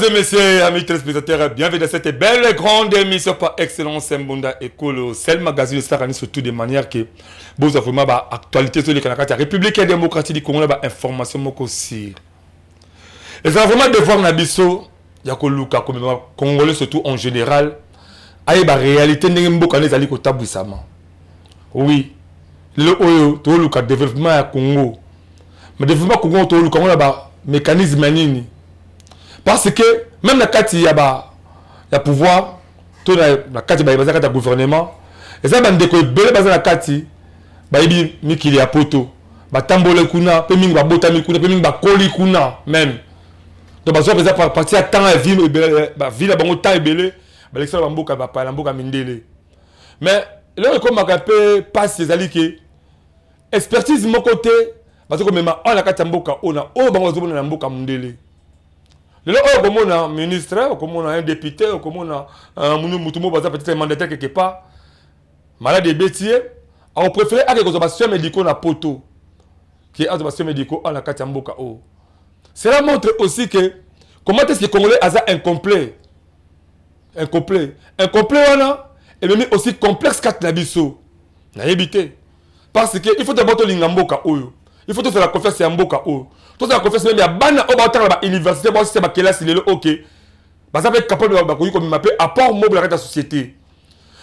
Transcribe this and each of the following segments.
Mesdames et messieurs, amis téléspectateurs, bienvenue dans cette belle et grande émission par excellence Mbunda Ekolo. C'est le magazine de Star surtout de manière que vous avez vraiment actualité sur les Canadiens, la République démocratique du Congo, information aussi. Et ça vraiment devoir Nabiso, Yakoluka, comme Congolais surtout en général, aïe la réalité n'est pas qu'on est allé au tabouissama. Oui, le Oyo, tout le développement à Congo, mais développement Congo, tout le Congo là-bas, mécanisme nini. Parce que même la carte il y a pouvoir, tout la carte il y a gouvernement, et ça ben déco belé bazar la carte, ba ibi mikili ya poto, ba tambole kuna, pe mingi ba botami kuna, pe mingi ba koli kuna même. Donc bazar bazar par partir à temps et ville ba ville bango temps et belé, ba l'extra bamboka ba pa lamboka mindele. Mais là comme ma peu passe ces ali que expertise mon côté, parce que même on la carte mboka ona, o bango zo na mboka mindele. Le comme on a un ministre, comme on a un député, comme on a un peut-être mandataire quelque part, malade des bêtiers, on préfère avoir des observations médicaux dans poto, qui est observations médicaux à la Katamboka. Cela montre aussi que comment est-ce que les Congolais sont incomplets. Incomplet, on a, et même aussi complexe qu'à Nabiso. N'a évité. Parce qu'il faut d'abord l'Ingamboka. Il faut faire la confiance à Mboka. Tout ça, la confiance même, il y a bana au bâtard à l'université, bon, si c'est ma classe, il est là, ok. Bah, ça peut être capable de comme il m'appelle, apport mobile à la société.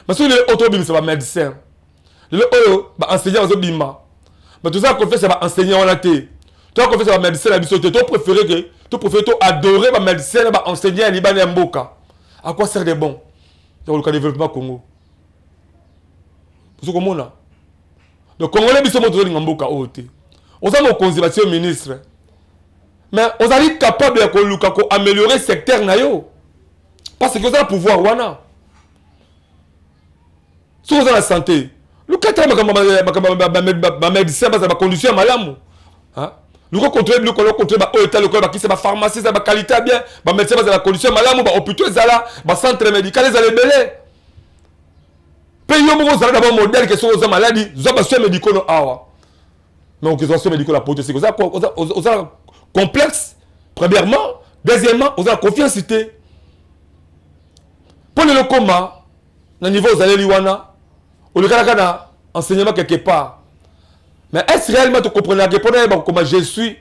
Mais si le autobim, c'est pas médecin. Le oyo, bah, enseignant aux obima. Mais tout ça, la confiance, c'est pas enseignant en la té. Toi, la confiance, c'est pas médecin, la bisoté. Toi, préféré que, toi, préféré, toi, adorer, bah, médecin, bah, enseignant à Liban et Mboka. À quoi sert de bon? Dans le cas de développement Congo. Parce que comment on a? Donc, Congolais, ils sont montrés dans Mboka, on a mon conservateur ministre. Mais on a été capable d'améliorer le secteur. Parce que vous avez le pouvoir. Si vous avez la santé, le cadre de médecin, la condition malamu. Le contrôle, la pharmacie, la qualité bien, la médecin, la condition malamu, l'hôpital, le centre médical, les belés. Pays où vous avez d'abord modèle qui sont aux maladies, vous avez besoin de médicaux. Mais on a médicaux la porte, c'est ça complexe, premièrement. Deuxièmement, on a confiance. Pour le coma, au niveau de l'Iwana, on a enseignement quelque part. Mais est-ce réellement tu comprends comment je suis,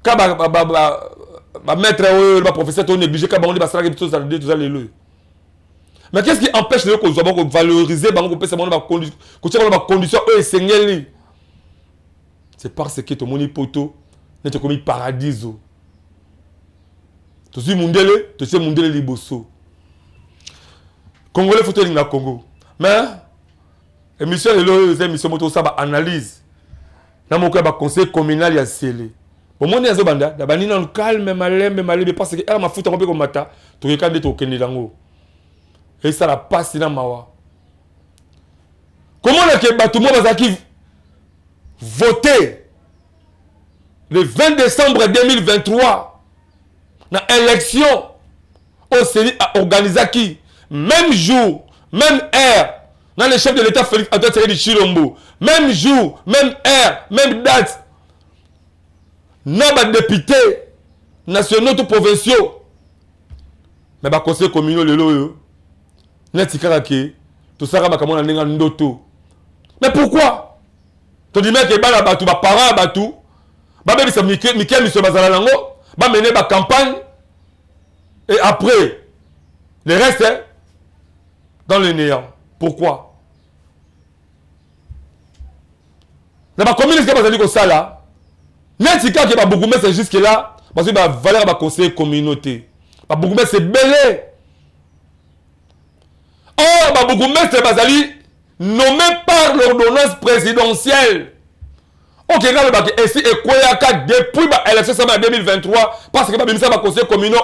quand ma maître, ma professeur, on est obligé, quand on est obligé, tout ça. Mais qu'est-ce qui empêche les gens de valoriser les conditions et c'est parce que ton moni poto n'est comme paradiso. Tu sais mundele, tu sais mundele liboso. Congolais faut tenir na Congo. Mais émission de émission moto ça ba analyse. Na mon ba conseil communal ya scellé. Pour moi nezo banda, da bani na calme malembe parce que ma futa ko pe ko mata, to ke kande to kende dango. Et ça la passe na mawa. Comment est-ce que tout le monde va voter le 20 décembre 2023 dans l'élection au CENI a organisé qui même jour, même heure dans le chef de l'État Félix Antoine Tshisekedi Tshilombo, même jour, même heure, même date dans les députés nationaux ou provinciaux mais les conseils communaux le loyo tout ça va ndoto. Mais pourquoi? Tu dis que les parents va mener la campagne et après le reste est dans le néant. Pourquoi? Dans la commune, c'est comme ça là. N'importe qui va beaucoup mais c'est jusque là parce que va valeur va conseiller communauté. Ba beaucoup mais c'est belé. Oh, ba beaucoup mais c'est bazali nommé par l'ordonnance présidentielle. Ok, regarde, ici, et quoi, depuis l'élection 2023, parce que le conseil communal,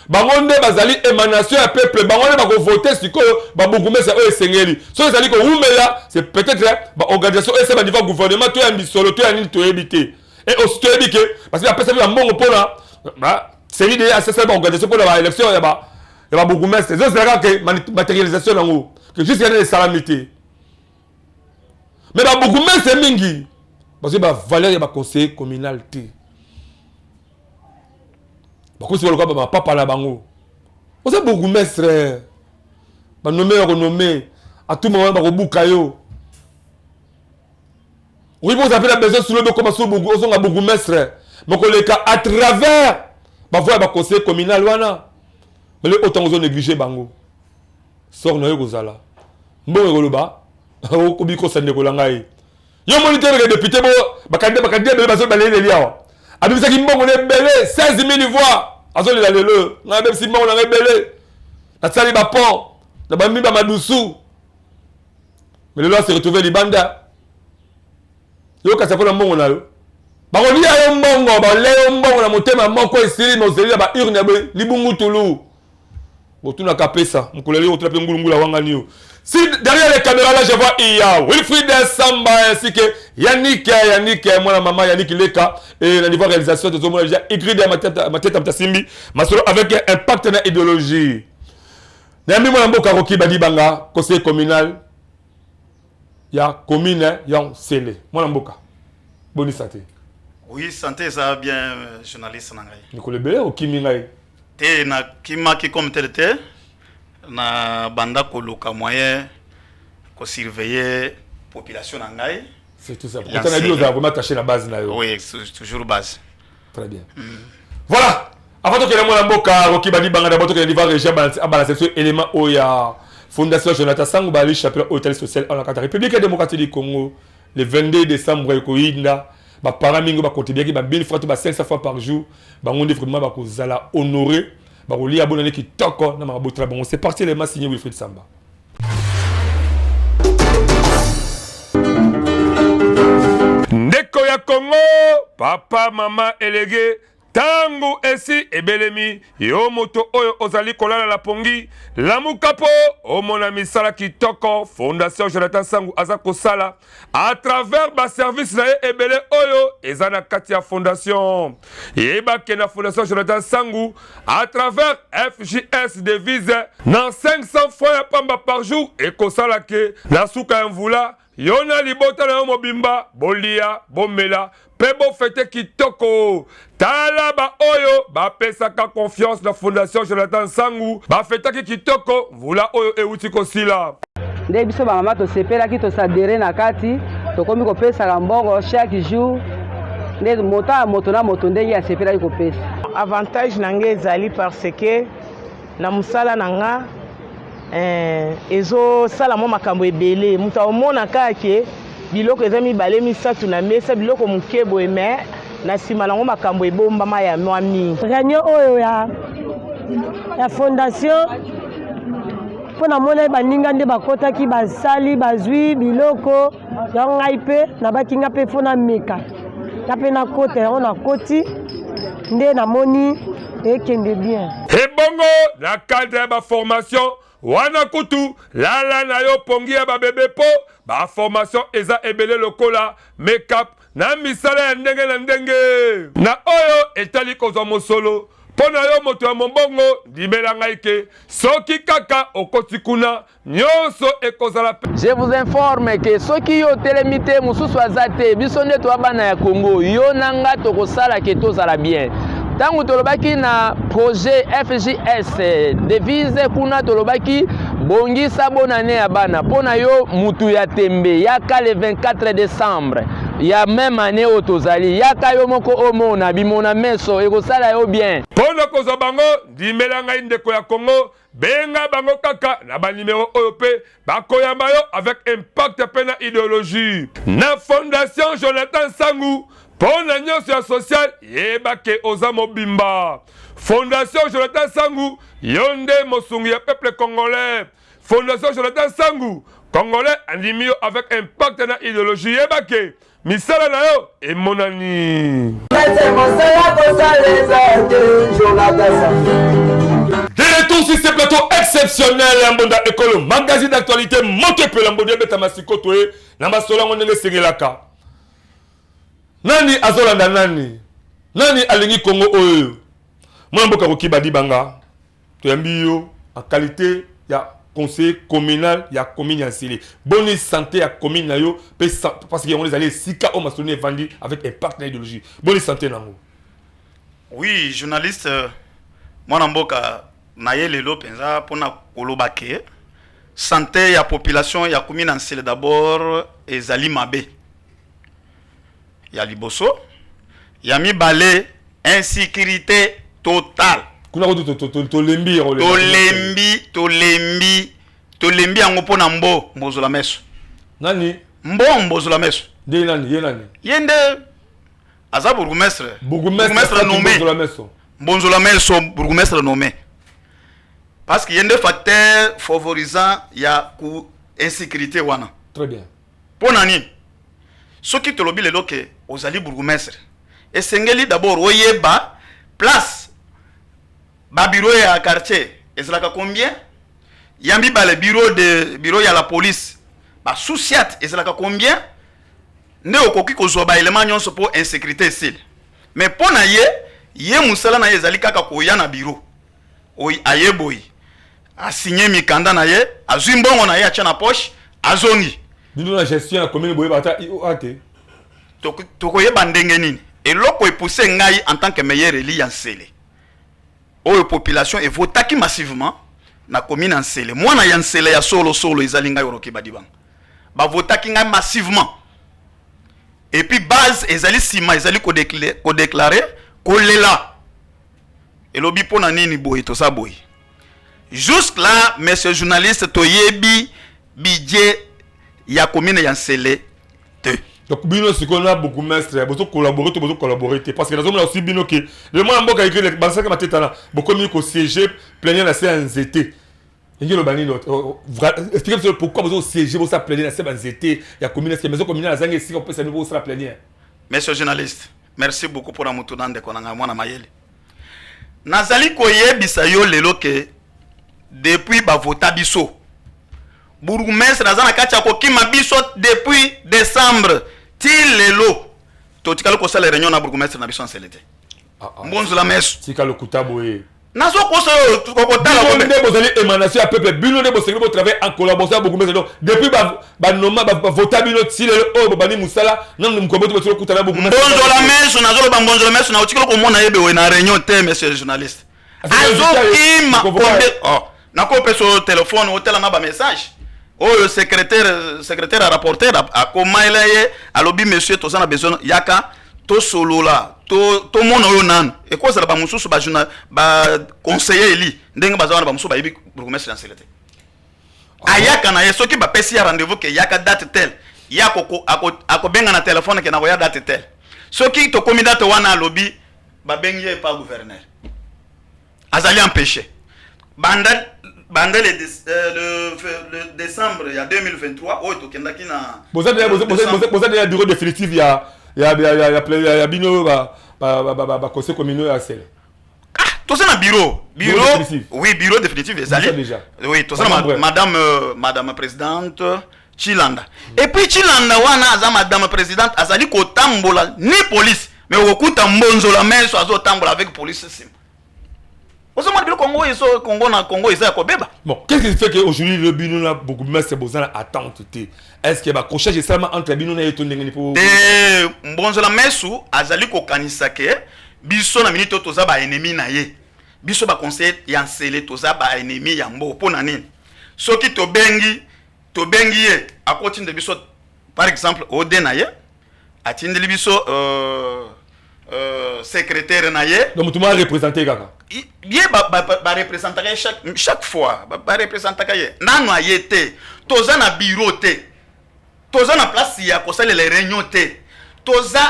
bangonde bazali émanation à peuple, bangonde va voter sur quoi, babougoume c'est eux sengeli. So les ali ko là, c'est peut-être organisation et c'est niveau gouvernement, tu as un solo, tu as un to éviter. Et aussi tu éviter parce que la personne va mongo pour là, c'est l'idée à cette organisation pour l'élection, il y a babougoume, c'est ça que matérialisation en haut, que juste il y a des salamités. Mais babougoume c'est mingi. Parce que la valeur est conseiller communal. bakosi baloka ba papa na bango oza bourgmestre ba nommé renommé à tout moment bakobuka yo oui vous avez besoin sur le comme sur bourgmestre mais koleka à travers ba voix ba conseil communal wana mais le autant vous négliger bango sort na yo kozala mbongo koloba o biko sande kolanga yo moniteur de député bo bakande bele baso balele liawa abisa ki mbongo ne belé 16000 voix azo le lelo na be si mbongo na belé na tsali ba pont na ba mimba madusu mais le loi se retrouver libanda yo ka sapo na mbongo na yo ba ko lia yo mbongo ba le yo mbongo na motema moko esili no zeli ba urne be libungu tulu botuna kapesa mkoleli otula pe ngulungula wangani yo. Si derrière les caméras là je vois Iya, Wilfried Samba ainsi que Yannick, moi la maman Yannick Leka et la niveau réalisation de Zomo déjà écrit dans ma tête Amtasimbi, ma solo avec un partenaire idéologie. Nami moi mboka Roki Badibanga, conseil communal. Ya commune ya Sele. Moi mboka. Bonne santé. Oui, santé ça bien journaliste nangai. Nicolas Belé ou Kimi ngai. Te na kima ki comme tel te. Na banda koluka moyen ko surveiller population nangai. C'est tout ça. Quand on a dit aux vraiment attaché la base là. Oui, toujours base. Très bien. Voilà. Avant que les gens mboka Roki Badibanga d'abord que les régime à balancer élément oya Fondation Jonathan Sangu bali chapeau hôtel social en la République démocratique du Congo le 22 décembre ekoinda ba paramingo ba contribuer ki ba 1000 fois to ba 500 fois par jour ba ngonde vraiment ba ko zala honorer ba ko lia bonane ki toko na mabotra bon c'est parti les signé Wilfried Samba. Ndeko ya Congo papa mama elege tangu esi ebelemi yo moto oyo ozali kolala la pongi lamukapo omona misala kitoko Fondation Jonathan Sangu aza kosala à travers ba service na ebele oyo ezana kati ya fondation yeba ke na Fondation Jonathan Sangu à travers FJS devise na 500 fois ya pamba par jour et kosala ke na suka mvula yona libota na yo mobimba bolia bomela pebo fete kitoko tala ba oyo ba pesaka confiance na Fondation Jonathan Sangu ba fete kitoko vula oyo euti kosila nde biso ba mama to sepela ki to sadere na kati to komi ko pesa la mbongo chaque jour nde moto na moto ndenge ya sepela ko pesa avantage nange ezali parce que na musala nanga ezo sala mo makambo ebele mutu omona kake biloko eza mibale misatu na mesa biloko moke boye me na nsima nango makambo ebombama ya mwa mingi réunion oyo ya fondation mpo namona baninga nde bakotaki basali bazwi biloko yango ngai mpe nabakinga mpe mpo nameka nga mpe nakota yango nakoti nde namoni ekende bien ebongo na cadre ya baformation wana kutu lala na yo pongi ya babebe po ba formation eza ebele lokola make-up na misala ya ndenge na ndenge na oyo etali kozwa mosolo mpo na yo moto ya mombongo ndimela ngai ke soki kaka okoti kuna nyonso ekozala pe. Je vous informe que soki yo telemi te mosusu aza te biso nde toya bana ya Congo yo na nga tokosala ke tozala bien. Tangu tolobaki na projet FJS devise kuna tolobaki bongisa bonane ya bana pona yo mutu ya tembe yaka le 24 décembre ya même année otozali yaka yo moko omona bimona meso ekosala yo bien pona kozwa bango ndimela ngai ndeko ya Congo benga bango kaka na ba numéro oyo pe bakoyamba yo avec impact pe na idéologie na Fondation Jonathan Sangu pona nyonso ya social yeba ke oza mobimba Fondation Jonathan Sangu yonde mosungi ya peuple congolais Fondation Jonathan Sangu congolais andimi yo avec impact na idéologie yeba ke misala na yo emonani de retour sur ce plateau exceptionnel Mbonda Ekolo magazine d'actualité monté pe Mbonda beta masikoto e na masolo ngone sengelaka nani azolanda nani alingi Congo oyo mwana mboka Roki Badibanga toyambi yo en qualité ya conseiller communal ya commune ya Nsele bonne santé ya commune na yo parce que on les allait sika o masoni vandi avec un partenaire idéologie bonne santé nango. Oui, journaliste mwana mboka na ye lelo penza pona koloba ke santé ya population ya commune Ansele d'abord ezali mabe ya liboso ya mibale insécurité totale kuna ko tolembi yango pona mbozola meso nani mbozola meso de nani yende aza bourgmestre nommé Bonzola meso bourgmestre nommé parce qu'il y a des facteurs favorisant ya ku insécurité wana. Très bien. Pour nani ce qui te lobi le loke ozali bourgmestre et sengeli d'abord oyeba place ba bureau ya quartier ezalaka combien yambi ba le bureau ya la police ba souciat ezalaka combien ne okoki kozwa ba élément nyonso pour insécurité ici mais pour na ye musala na ye ezali kaka koya na bureau oyi ayeboyi a signé mikanda na ye azwi mbongo na ye atia na poche azongi bino la gestion ya commune boye bata ate tokoyeba ndenge nini eloko epousse ngai en tant que meilleur élu ya Nsele oyo population evotaki massivement na commune Nsele mwana ya Nsele ya solo ezali ngai oroki badibanga bavotaki ngai massivement et puis base ezali sima ezali ko déclarer kolela elobi pona nini boye to sa boye jusque là monsieur journaliste toyebi budget ya commune ya Nsele te donc bino sikona beaucoup mestre bozo collaborer parce que nous aussi bino que le monde mboka écrit les basaka mateta na beaucoup mi ko siéger plénière na CNZT ngi lo bani expliquez pourquoi bozo siéger bozo plénière na CNZT ya commune est maison commune na zangi si on peut ça nouveau sera plénière monsieur journaliste merci beaucoup pour la mutunande konanga mwana mayele nazali koyebisa yo lelo ke depuis ba vota biso bourgmestre nazana kati akokima biso depuis décembre til lelo totikalo ko sala réunion na bourgmestre na biso Nsele te mbonzola meso tikalo kutaboye nazo koso kokotala ko ndebo zali émanation ya peuple bino ndebo sengeli bo travailler en collaboration avec bourgmestre donc depuis ba noma ba vota bino til lelo o bani musala nan mkomboto bo kutala bourgmestre mbonzola meso nazo ba mbonzola meso na otikalo ko mona yebe we na réunion te monsieur journaliste azokima konde nako peso téléphone hôtel na ba message oh secrétaire à rapporter à komaila ye alobi monsieur to sana besoin yaka to solola to mona yo nan e ko sala ba mususu ba journal ba conseiller eli ndenge bazawana ba mususu ba yibi bourgmestre Nsele te ayaka na ye soki ba pesi ya rendez-vous ke yaka date tel yako akobenga na téléphone ke na ko ya date tel soki to komi date wana alobi ba bengi pa gouverneur azali empêché le décembre il y a 2023 oh tokendaki na boza de bureau définitif ya bino ba conseil communal ya Nsele tout ça na bureau oui bureau définitif ezali oui tout ça madame présidente Chilanda et puis Chilanda wana aza madame présidente azali ko tambola ni police mais okuta mbonzola meso azo tambola avec police sim. Bon, qu'est-ce qui fait qu'aujourd'hui le bino a beaucoup de c'est besoin d'attente? Est-ce qu'il y a un crochet seulement entre bino et ton nègre pour bonjour la mesu azali ko kanisa ke biso na minute toza ba ennemi na ye biso ba conseil ya Nsele toza ba ennemi ya mbo pona nini soki to bengi ye akoti de biso par exemple ode na ye atindeli biso secrétaire na ye donc tout le monde représenté kaka ye ba représenter chaque fois ba représenter ye nanu ayete toza na bureau te toza na place ya ko sala les réunions te toza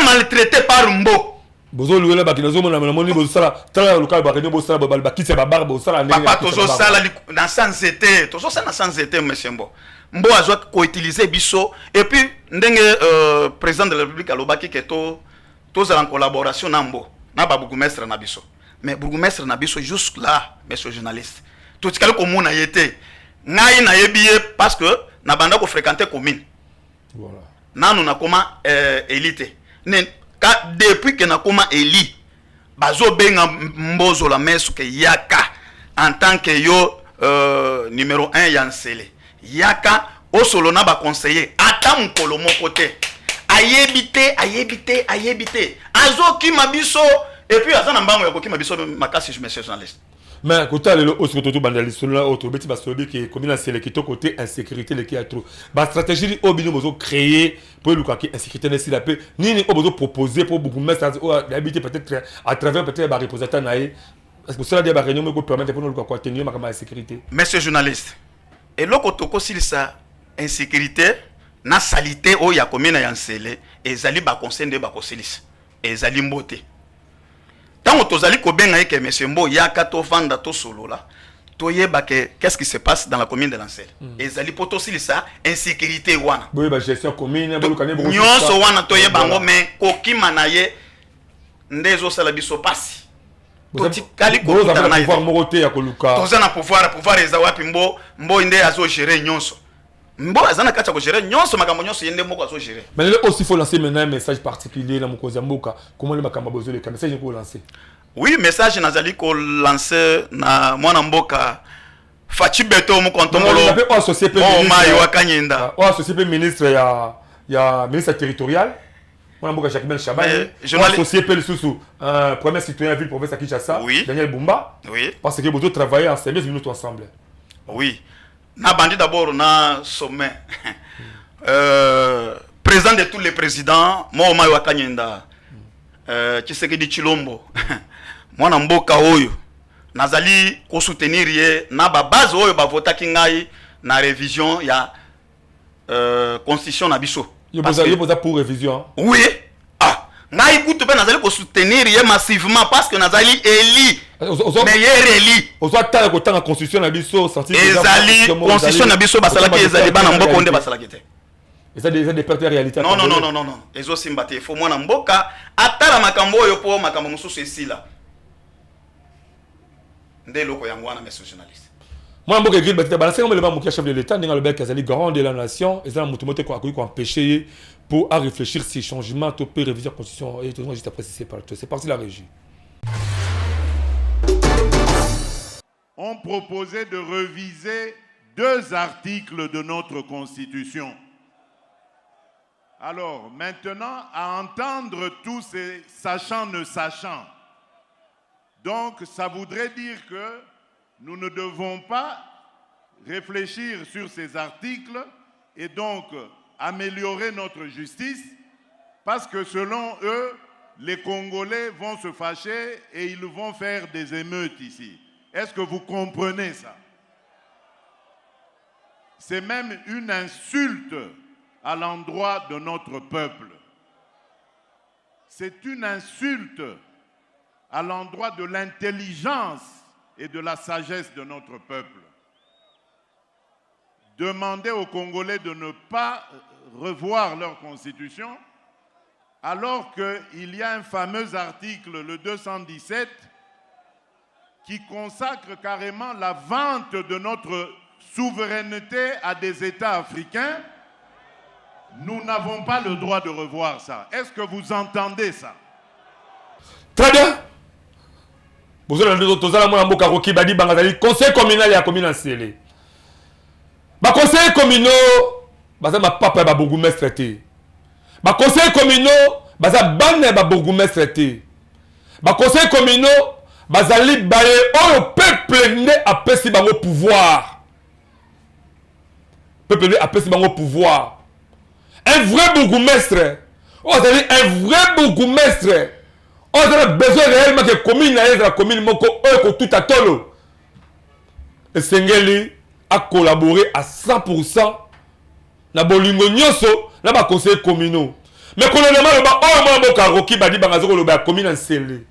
maltraité par mbo bozo luela ba kinazo mona moni bozo sala tala local ba réunion bozo sala ba kitse ba bar bozo sala papa tozo sala na sanzete tozo sala na sanzete monsieur mbo azwa ko utiliser biso et puis ndenge président de la République alobaki ke toza en collaboration na mbo na ba bourgmestre na biso mais bourgmestre na biso jusque là monsieur journaliste tout tikali ko mona yete ngai na yebiye parce que na banda ko fréquenter commune voilà nanu na koma élite ne ka depuis que na koma éli bazo benga mbozola meso ke yaka en tant que yo numéro 1 ya Nsele yaka osolo na ba conseiller ata mukolo moko te ayebite azoki mabiso Et puis azana mbango ya kokima biso makasi monsieur journaliste. Mais côté le autre côté bandaliste là autre beti basobi qui comme na c'est le côté insécurité le qui a trop. Ba stratégie au bino bozo créer pour le cas insécurité ne la paix ni bozo proposer pour beaucoup mettre d'habiter peut-être à travers peut-être ba représentant naé. Est-ce que cela dia ba réunion me permettre pour nous quoi tenir ma sécurité. Monsieur journaliste. Et loko toko sur ça insécurité na salité o ya commune ya nsele ezali ba conseil de ba kosilisa ezali mbote. Tant que tozali kobenga eke monsieur Mbo yaka to vanda to solo là toyeba que qu'est-ce qui se passe dans la commune de Lancel ezali poto silisa insécurité wana boye ba gestion commune bo lukane bo nyonso wana toyeba ngo mais kokima na ye ndezo sala biso pasi toti kali ko na pouvoir moroté ya koluka tozana pouvoir eza wapi mbo inde azo gérer nyonso mbo azana kacha ko gérer nyonso makambo nyonso yende moko azo gérer. Mais là aussi faut lancer maintenant un message particulier na mokoza mboka comment le makambo bozo le message ko lancer. Oui, message nazali ko lancer na mwana mboka Fachi Beto mu kontomolo o associé pe ministre wa Kanyenda o associé pe ministre ya ministre territorial mwana mboka Jacques Chabani o associé pe le sous premier citoyen ville province à Kinshasa Daniel Bumba oui parce que bozo travailler ensemble nous tous ensemble. Oui. Na bandi d'abord na sommet président de tous les présidents Mooma wa Kanyenda Tshisekedi Chilombo mwana mboka oyo nazali ko soutenir ye na ba base oyo ba votaki ngai na révision ya constitution na biso. Yo boza pour révision. Oui. Ah, ngai kutu pe nazali ko soutenir ye massivement parce que nazali éli. Mais ye éli. Ozo tala ko tanga constitution na biso sorti ezali constitution na biso basalaki ezali bana mboka onde basalaki te. Et ça des pertes de réalité. Non. Ezo simbate fo mwana mboka atala makambo oyo po makambo mususu esila. Nde loko yango wana monsieur journaliste. Mwana mboka écrit batita balancer comme le ba mokia chef de l'état ndinga le bec azali garant de la nation et ça mutumote ko akoyi ko empêcher pour à réfléchir ces changements to peut réviser la constitution et tout juste après c'est parti la régie. On proposait de réviser 2 articles de notre constitution. Alors, maintenant, à entendre tous ces sachants ne sachants, donc ça voudrait dire que nous ne devons pas réfléchir sur ces articles et donc améliorer notre justice parce que selon eux, les Congolais vont se fâcher et ils vont faire des émeutes ici. Est-ce que vous comprenez ça? C'est même une insulte à l'endroit de notre peuple. C'est une insulte à l'endroit de l'intelligence et de la sagesse de notre peuple. Demander aux Congolais de ne pas revoir leur constitution alors qu'il y a un fameux article, le 217, qui consacre carrément la vente de notre souveraineté à des États africains. Nous n'avons pas le droit de revoir ça. Est-ce que vous entendez ça? Très bien. Vous avez le conseil communal et la commune en scellé. Le conseil communal, c'est ma papa et ma bourgmestre traité. Le conseil communal, c'est ma bourgmestre traité. Le conseil communal, c'est le peuple né à pesi bango pouvoir. Le peuple né à pesi bango pouvoir. Un vrai bourgmestre, un vrai bourgmestre, on a besoin réellement que la commune moko tout à tolo. Et Sengeli a collaboré à 100% na bolingo nyoso na ba conseil communaux. Mais colonellement le ba o mo boka roki ba di bangazo lo ba commune en scellé.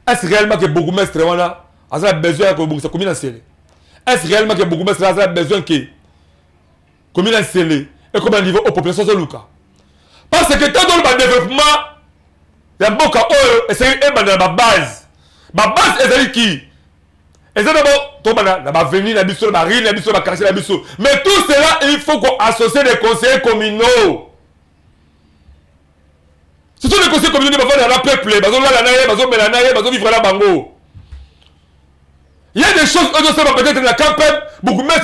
Est-ce réellement que bourgmestre wana a besoin que bourgmestre commune en scellé? Est-ce réellement que bourgmestre a besoin que commune en scellé? Et comme un niveau aux populations de Luka. Parce que tant dans le développement, il y a beaucoup de c'est une base. Ma base est qui? Et c'est d'abord, tout le monde va venir, la biseau, la rire, la biseau, la casser, la biseau. Mais tout cela, il faut qu'on associe des conseillers communaux. Ce sont les conseillers communaux qui vont faire le peuple, ils vont vivre là bango. Il y a des choses que nous savons peut-être dans la campagne, beaucoup de gens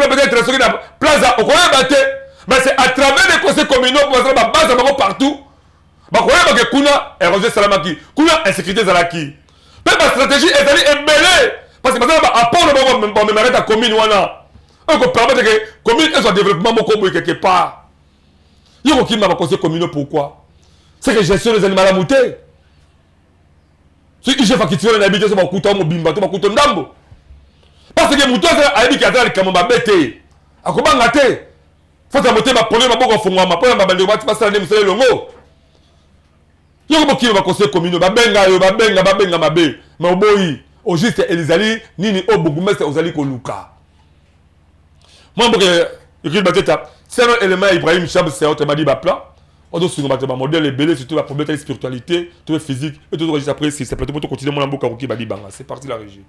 peut-être sur la plaza, au coin de mais c'est à travers les conseils communaux pour faire la base partout. bakoyeba ke kuna érosion esalamaki kuna insécurité ezalaki mpe bastratégie ezali ebele parce que bazala baapport na bango bamemarete ya commune wana oyo kopermettre ke commune ezwa développement moko boye quelque part yo kokima baconseil communaux pourquoi c'est que gestion ezali malamu te so igef akitio na yebi te so bakuta mobimba to bakuta ndambo parce que moto ayebi ke azala likambo mabe te akobanga te fata motema problème maboko afungwama mpona babandeko basala nde mosala elongo yoko bokima baconseil communaux babenga yo babenga mabe mais oboyi au juste elizali nini o bourgmestre ozali koluka moi mboke yokili bateta c'est un élément Ibrahim Chab c'est autre m'a dit ba plan on doit sur ba modèle ebele surtout ba problème de spiritualité tout physique et tout juste après c'est plutôt pour continuer mon mboka ko badi banga c'est parti la régie.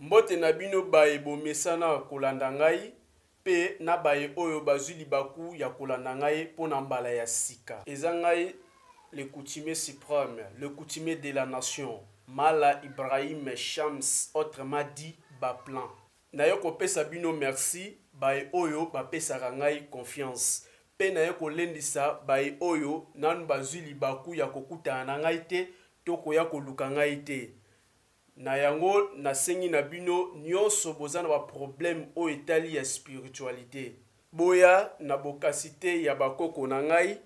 Mbote na bino baye bomesana kolanda ngai pe na baye oyo bazwi libaku ya kolanda ngai pona mbala ya sika eza ngai le coutumier suprême le coutumier de la nation Mala Ibrahim Shams autrement dit Baplan nayo kopesa bino merci baye oyo bapesaka ngai confiance pe nayo kolendisa baye oyo nanu bazwi libaku ya kokutana na ngai te to koya koluka ngai te na yango nasengi na bino nyonso bozana ba problème o etali ya spiritualité boya na bokasite ya bakoko na ngai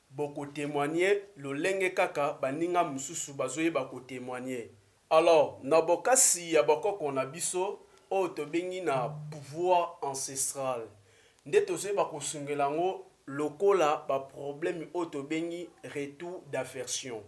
boko témoigner lolenge kaka baninga mususu bazoyeba ko témoigner alors na bokasi ya bakoko na biso o tobengi na pouvoir ancestral nde tozoyeba kosungela ngo lokola ba problème o tobengi retour d'aversion.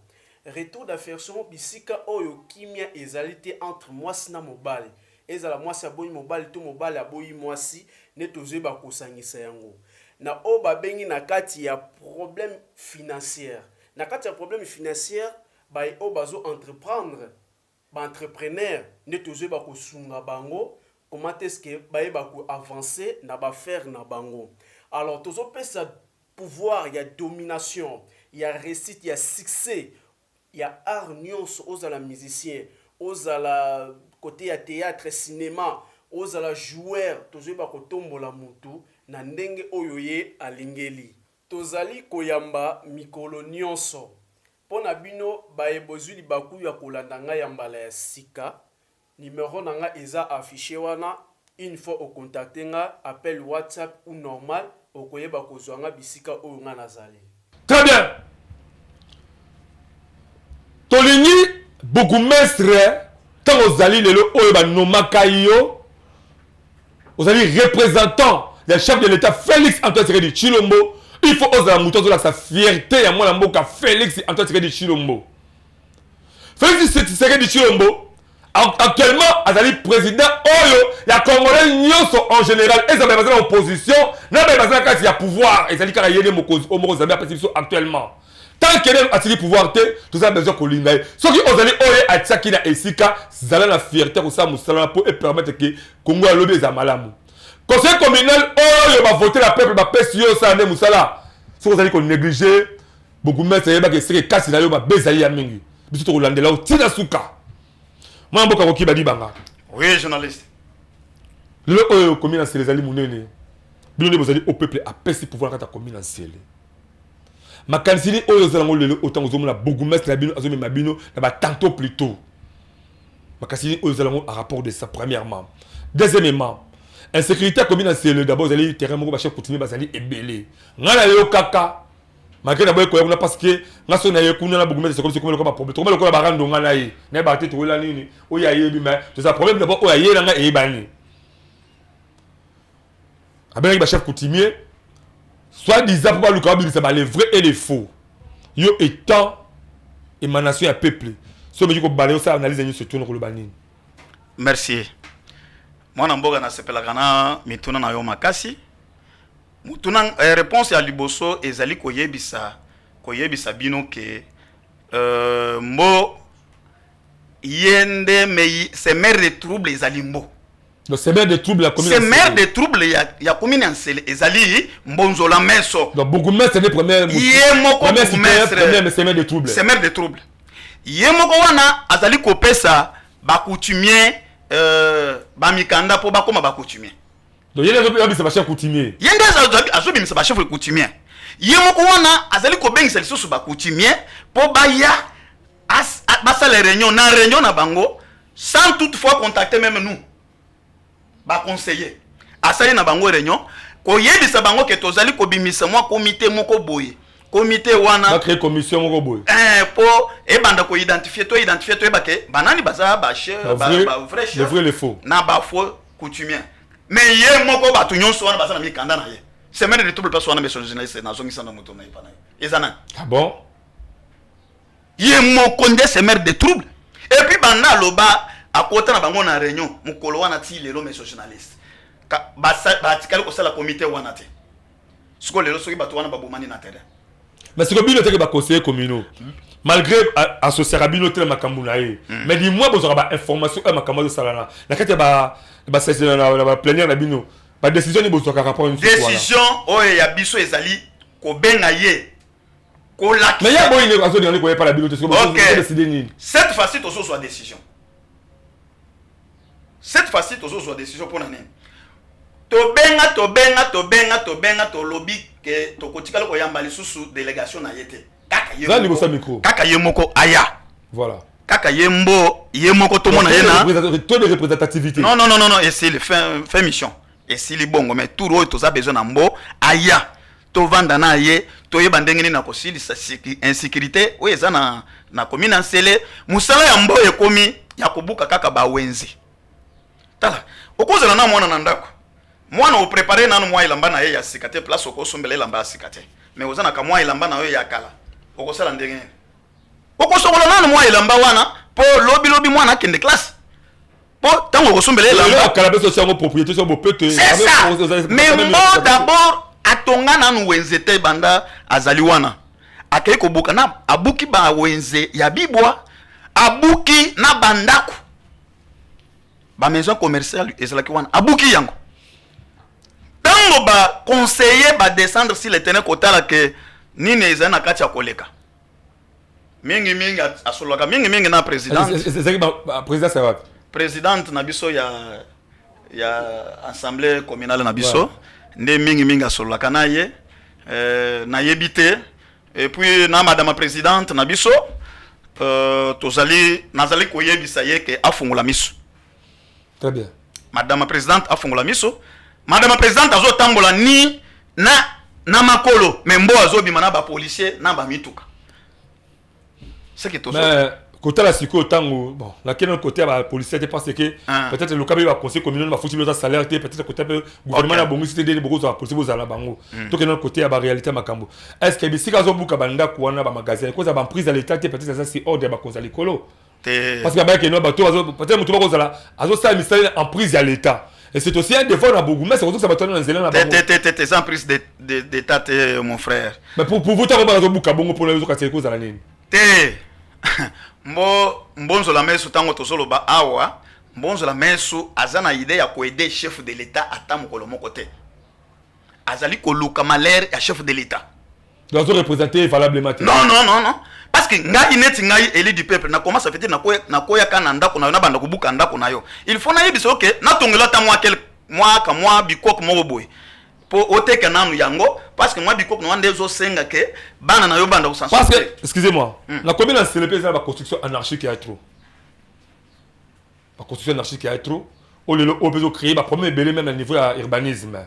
Retour d'affection bisika oyo kimia ezalité entre mwasi na mobali ezala mwasi aboyi mobali to mobali aboyi mwasi ne tozoye ba kosangisa yango na o babengi na kati ya problème financier na kati ya problème financier bay o bazo entreprendre ba entrepreneur ne tozoye ba kosunga bango comment est-ce que bay ba ko avancer na ba faire na bango alors tozo pesa pouvoir ya domination ya réussite ya succès. Il y a art nyonso aux la musicien, aux la côté à théâtre, cinéma, aux la joueur, toujours ba kotombo la mutu, na ndenge oyoye alingeli. Tozali koyamba mikolo nyonso. Pona bino bae bozuli baku ya kolanda nga yambala ya sika. Numéro nanga eza affiché wana. Une fois au contacter nga, appel WhatsApp ou normal, okoyeba kozwanga bisika oyo nga nazali. Très bien. Tolingi bourgmestre tant ozali lelo oyo ba nomaka yo ozali représentant le chef de l'État Félix Antoine Tshisekedi Tshilombo il faut oser muto la sa fierté ya mwana mboka Félix Antoine Tshisekedi Tshilombo. Félix Tshisekedi Tshilombo actuellement azali président oyo ya Congolais nyonso en général ezali bazali opposition na bazali kati ya pouvoir ezali kaka yene mokozi o mokozi zambi apesi actuellement. Tant qu'il y a un pouvoir, tout ça besoin qu'on l'ingé. Ce qui ont allé oye à Tchakina et Sika, zala la fierté pour ça moussala pour permettre que Congo a lobby za malamu. Conseil communal oye va voter la peuple va pèse yo ça ne moussala. Ce que vous allez qu'on négliger, beaucoup mettre yeba que c'est casse na yo ba bezayi ya mingi. Biso to Rolandela o tina suka. Moi mboka ko kibadi banga. Oui, journaliste. Le oye commune c'est les ali munene. Bino vous allez au peuple à pèse pouvoir kata commune c'est makanisini oyo zalango lelo autant ozomona bourgmestre na bino azomi mabino na ba tantôt plus tôt makanisini oyo zalango à rapport de ça premièrement deuxièmement insécurité commune c'est le d'abord zali terrain moko ba chef continuer bazali ebele ngana yo kaka makena boy ko yona parce que ngaso na yekuna na bourgmestre c'est comme ba problème to ko ba rando ngana yi na ba te to la nini oya yebi mais c'est ça problème d'abord oya yela nga e bani abelaki ba chef coutumier soit disant pour le cabine c'est les vrais et les faux yo étant émanation à peuple so me dit ko balayo ça analyse ni surtout no kolobani. Merci. Moi na mboga na sepela kana mituna na yo makasi mutuna réponse ya liboso ezali koyebisa bino ke mbo yende mais c'est mère de trouble ezali mbo. Donc c'est mère de trouble la commune. C'est mère de trouble ya commune Ansele ezali mbonzola meso. Donc bourgmestre c'est le premier. Yemoko bourgmestre premier c'est mère de trouble. C'est mère de trouble. Yemoko wana azali kopesa ba coutumier ba mikanda po ba koma ba coutumier. Donc yende zo bisa ba chef coutumier. Yende azo bimisa ba chef coutumier. Yemoko wana azali ko bengisa lisusu ba coutumier po baya basa les réunions na bango sans toutefois contacter même nous. Ba conseiller. Asali na bango réunion ko yebisa bango ke tozali ko bimisa mwa comité moko boye. Comité wana ba créer commission moko boye. Po e banda ko identifier to ba ke banani baza ba chef ba vrai chef. Le vrai le faux. Na ba faux coutumier. Mais yé moko ba tu nyonso wana baza na mikanda na ye. C'est même de tout le place wana monsieur journaliste na zongi sana moto na ipana. Ezana. Ah bon? Yé moko nde c'est mère de trouble. Et puis banda loba à côté na bango na réunion mukolo wana ti lelo monsieur journaliste. Ba tikali ko sala comité wana te. Siko lelo soki bato wana babomani na terrain. Mais c'est comme il ba conseiller communaux. Malgré associer Rabino tel makambu na ye. Mais dis-moi vous aura ba information à makambu de salana. La kati ba c'est la plénière na bino. Ba décision ni bozo ka rapport une décision oye ya biso ezali ko benga ye. Ko la. Mais ya boy ne azo ni ko pas la bino te so décider ni. Cette fois-ci to soit décision. Cette fois-ci to soit décision pour nani. To benga to lobby que to kotikalo ko yamba lisusu délégation na yete. Kaka yemoko aya. Voilà. Kaka yemoko to mona yena. Taux de représentativité. Non, et c'est le fin mission. Et si li bongo mais tout ro to za besoin na mbo aya. To vanda na ye, to yeba ndengeni na kosili sa insécurité, o eza na commune nsele, musala ya mbo ekomi ya kobuka kaka ba wenzi. Tala, okozela na mwana na ndako. Mwana o préparer nanu mwa ilamba na ye ya sikate place oko sombele ilamba ya sikate. Mais ozana ka mwa ilamba na yo ya kala. Okosala ndenge. Okosokola nanu mwa ilamba wana po lobi mwana kende classe. Po tango okosombele ilamba kala beso sango propriété so bo pete. C'est ça. Mais moi d'abord atonga nanu wenzete banda azali wana. Akei ko buka na abuki ba wenze ya bibwa, abuki na bandaku. Ba maison commerciale ezalaki wana abuki yango. Tango ba conseiller ba descendre sur le terrain kotala ke nini ezana kati ya koleka. Mingi asoloka mingi na président. C'est ba président ça va. Présidente na biso ya assemblée communale na biso nde mingi asoloka na ye na yebite et puis na madame présidente na biso nazali ko yebisa ye ke afungula miso. Très bien. Madame présidente afungula miso. Madame présidente azo tambola ni na makolo membo azo bimana ba policier na ba mituka. C'est que tout ça. Mais côté la siko tango bon, laquelle côté ba policier te pense que peut-être le cabinet va conseil communal va foutre le salaire peut-être côté gouvernement na bongo cité de beaucoup za policier bozala bango. To que notre côté ba réalité makambo. Est-ce que bisika zo buka banda ko na ba magasin ko za ba prise à l'état peut-être ça c'est ordre ba konza likolo. Parce que ba que no ba to peut-être mutu ba kozala azo sa ministère en prise à l'état. Et c'est aussi un défaut dans beaucoup, mais c'est aussi que ça va tourner dans les élèves. T'es sans prise d'état, mon frère. Mais pour vous, t'as pas besoin de pour les autres causes à la ligne. T'es. Mbonzo la mesu tango tozolo ba awa. Mbonzo la mesu azana idée ya ko aider chef de l'état ata mokolo moko te. Azali ko luka malheur ya chef de l'état. Doit représenter valablement. Non. Parce que ngai neti ngai élu du peuple na commence à fêter na koya kana ndako na banda kubuka ndako na yo. Il faut na yebiso que na tongela ta moi bikok mo boy. Po oteka nanu yango parce que moi bikok no ande zo senga ke bana na yo banda ko parce que excusez-moi, la commune a célébré la construction anarchique à trop. La construction anarchique à trop. Au lieu de créer ba premier belé même à niveau urbanisme.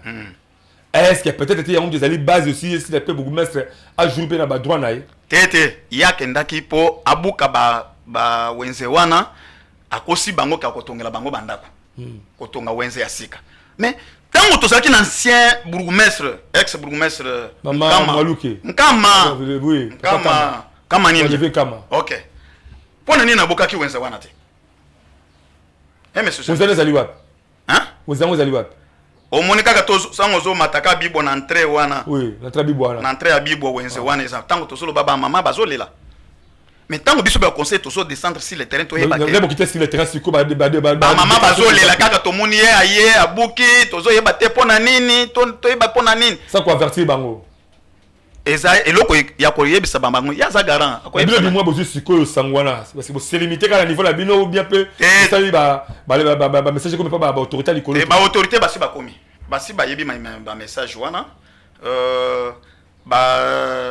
Est-ce qu'il y a peut-être été des alliés base aussi si les peuples bourgmestre a joué na ba droit naï. Tete ya kendaki po abuka ba wenze wana akosi bango ka kotongela bango bandako. Kotonga wenze ya sika. Mais tango tozaki na ancien bourgmestre, ex-bourgmestre Nkama. Oui. Kama nini? Kama. OK. Pona nini abukaki wenze wana te? Monsieur. Vous allez ali wapi? Hein? Vous allez wapi? O monika ka to sango zo mataka bibo na entrée wana. Oui, l'entrée bibo wana. Na entrée ya bibo wenze wana eza tango to solo baba mama bazolela. Mais tango biso ba conseil to so descendre sur le terrain to yeba. Ngebe quitter sur le terrain siko ba mama bazolela kaka to moni ye aye abuki to zo yeba te pona nini to yeba pona nini. Ça ko avertir bango. Eza eloko ya ko yebisa bango ya za garant. Ko yebisa bi moi bozu siko sangwana parce que c'est limité quand niveau la bino ou bien peu ça li ba message comme pas ba autorité likolo. Ba autorité basi ba komi. Basi ba yebi ba message wana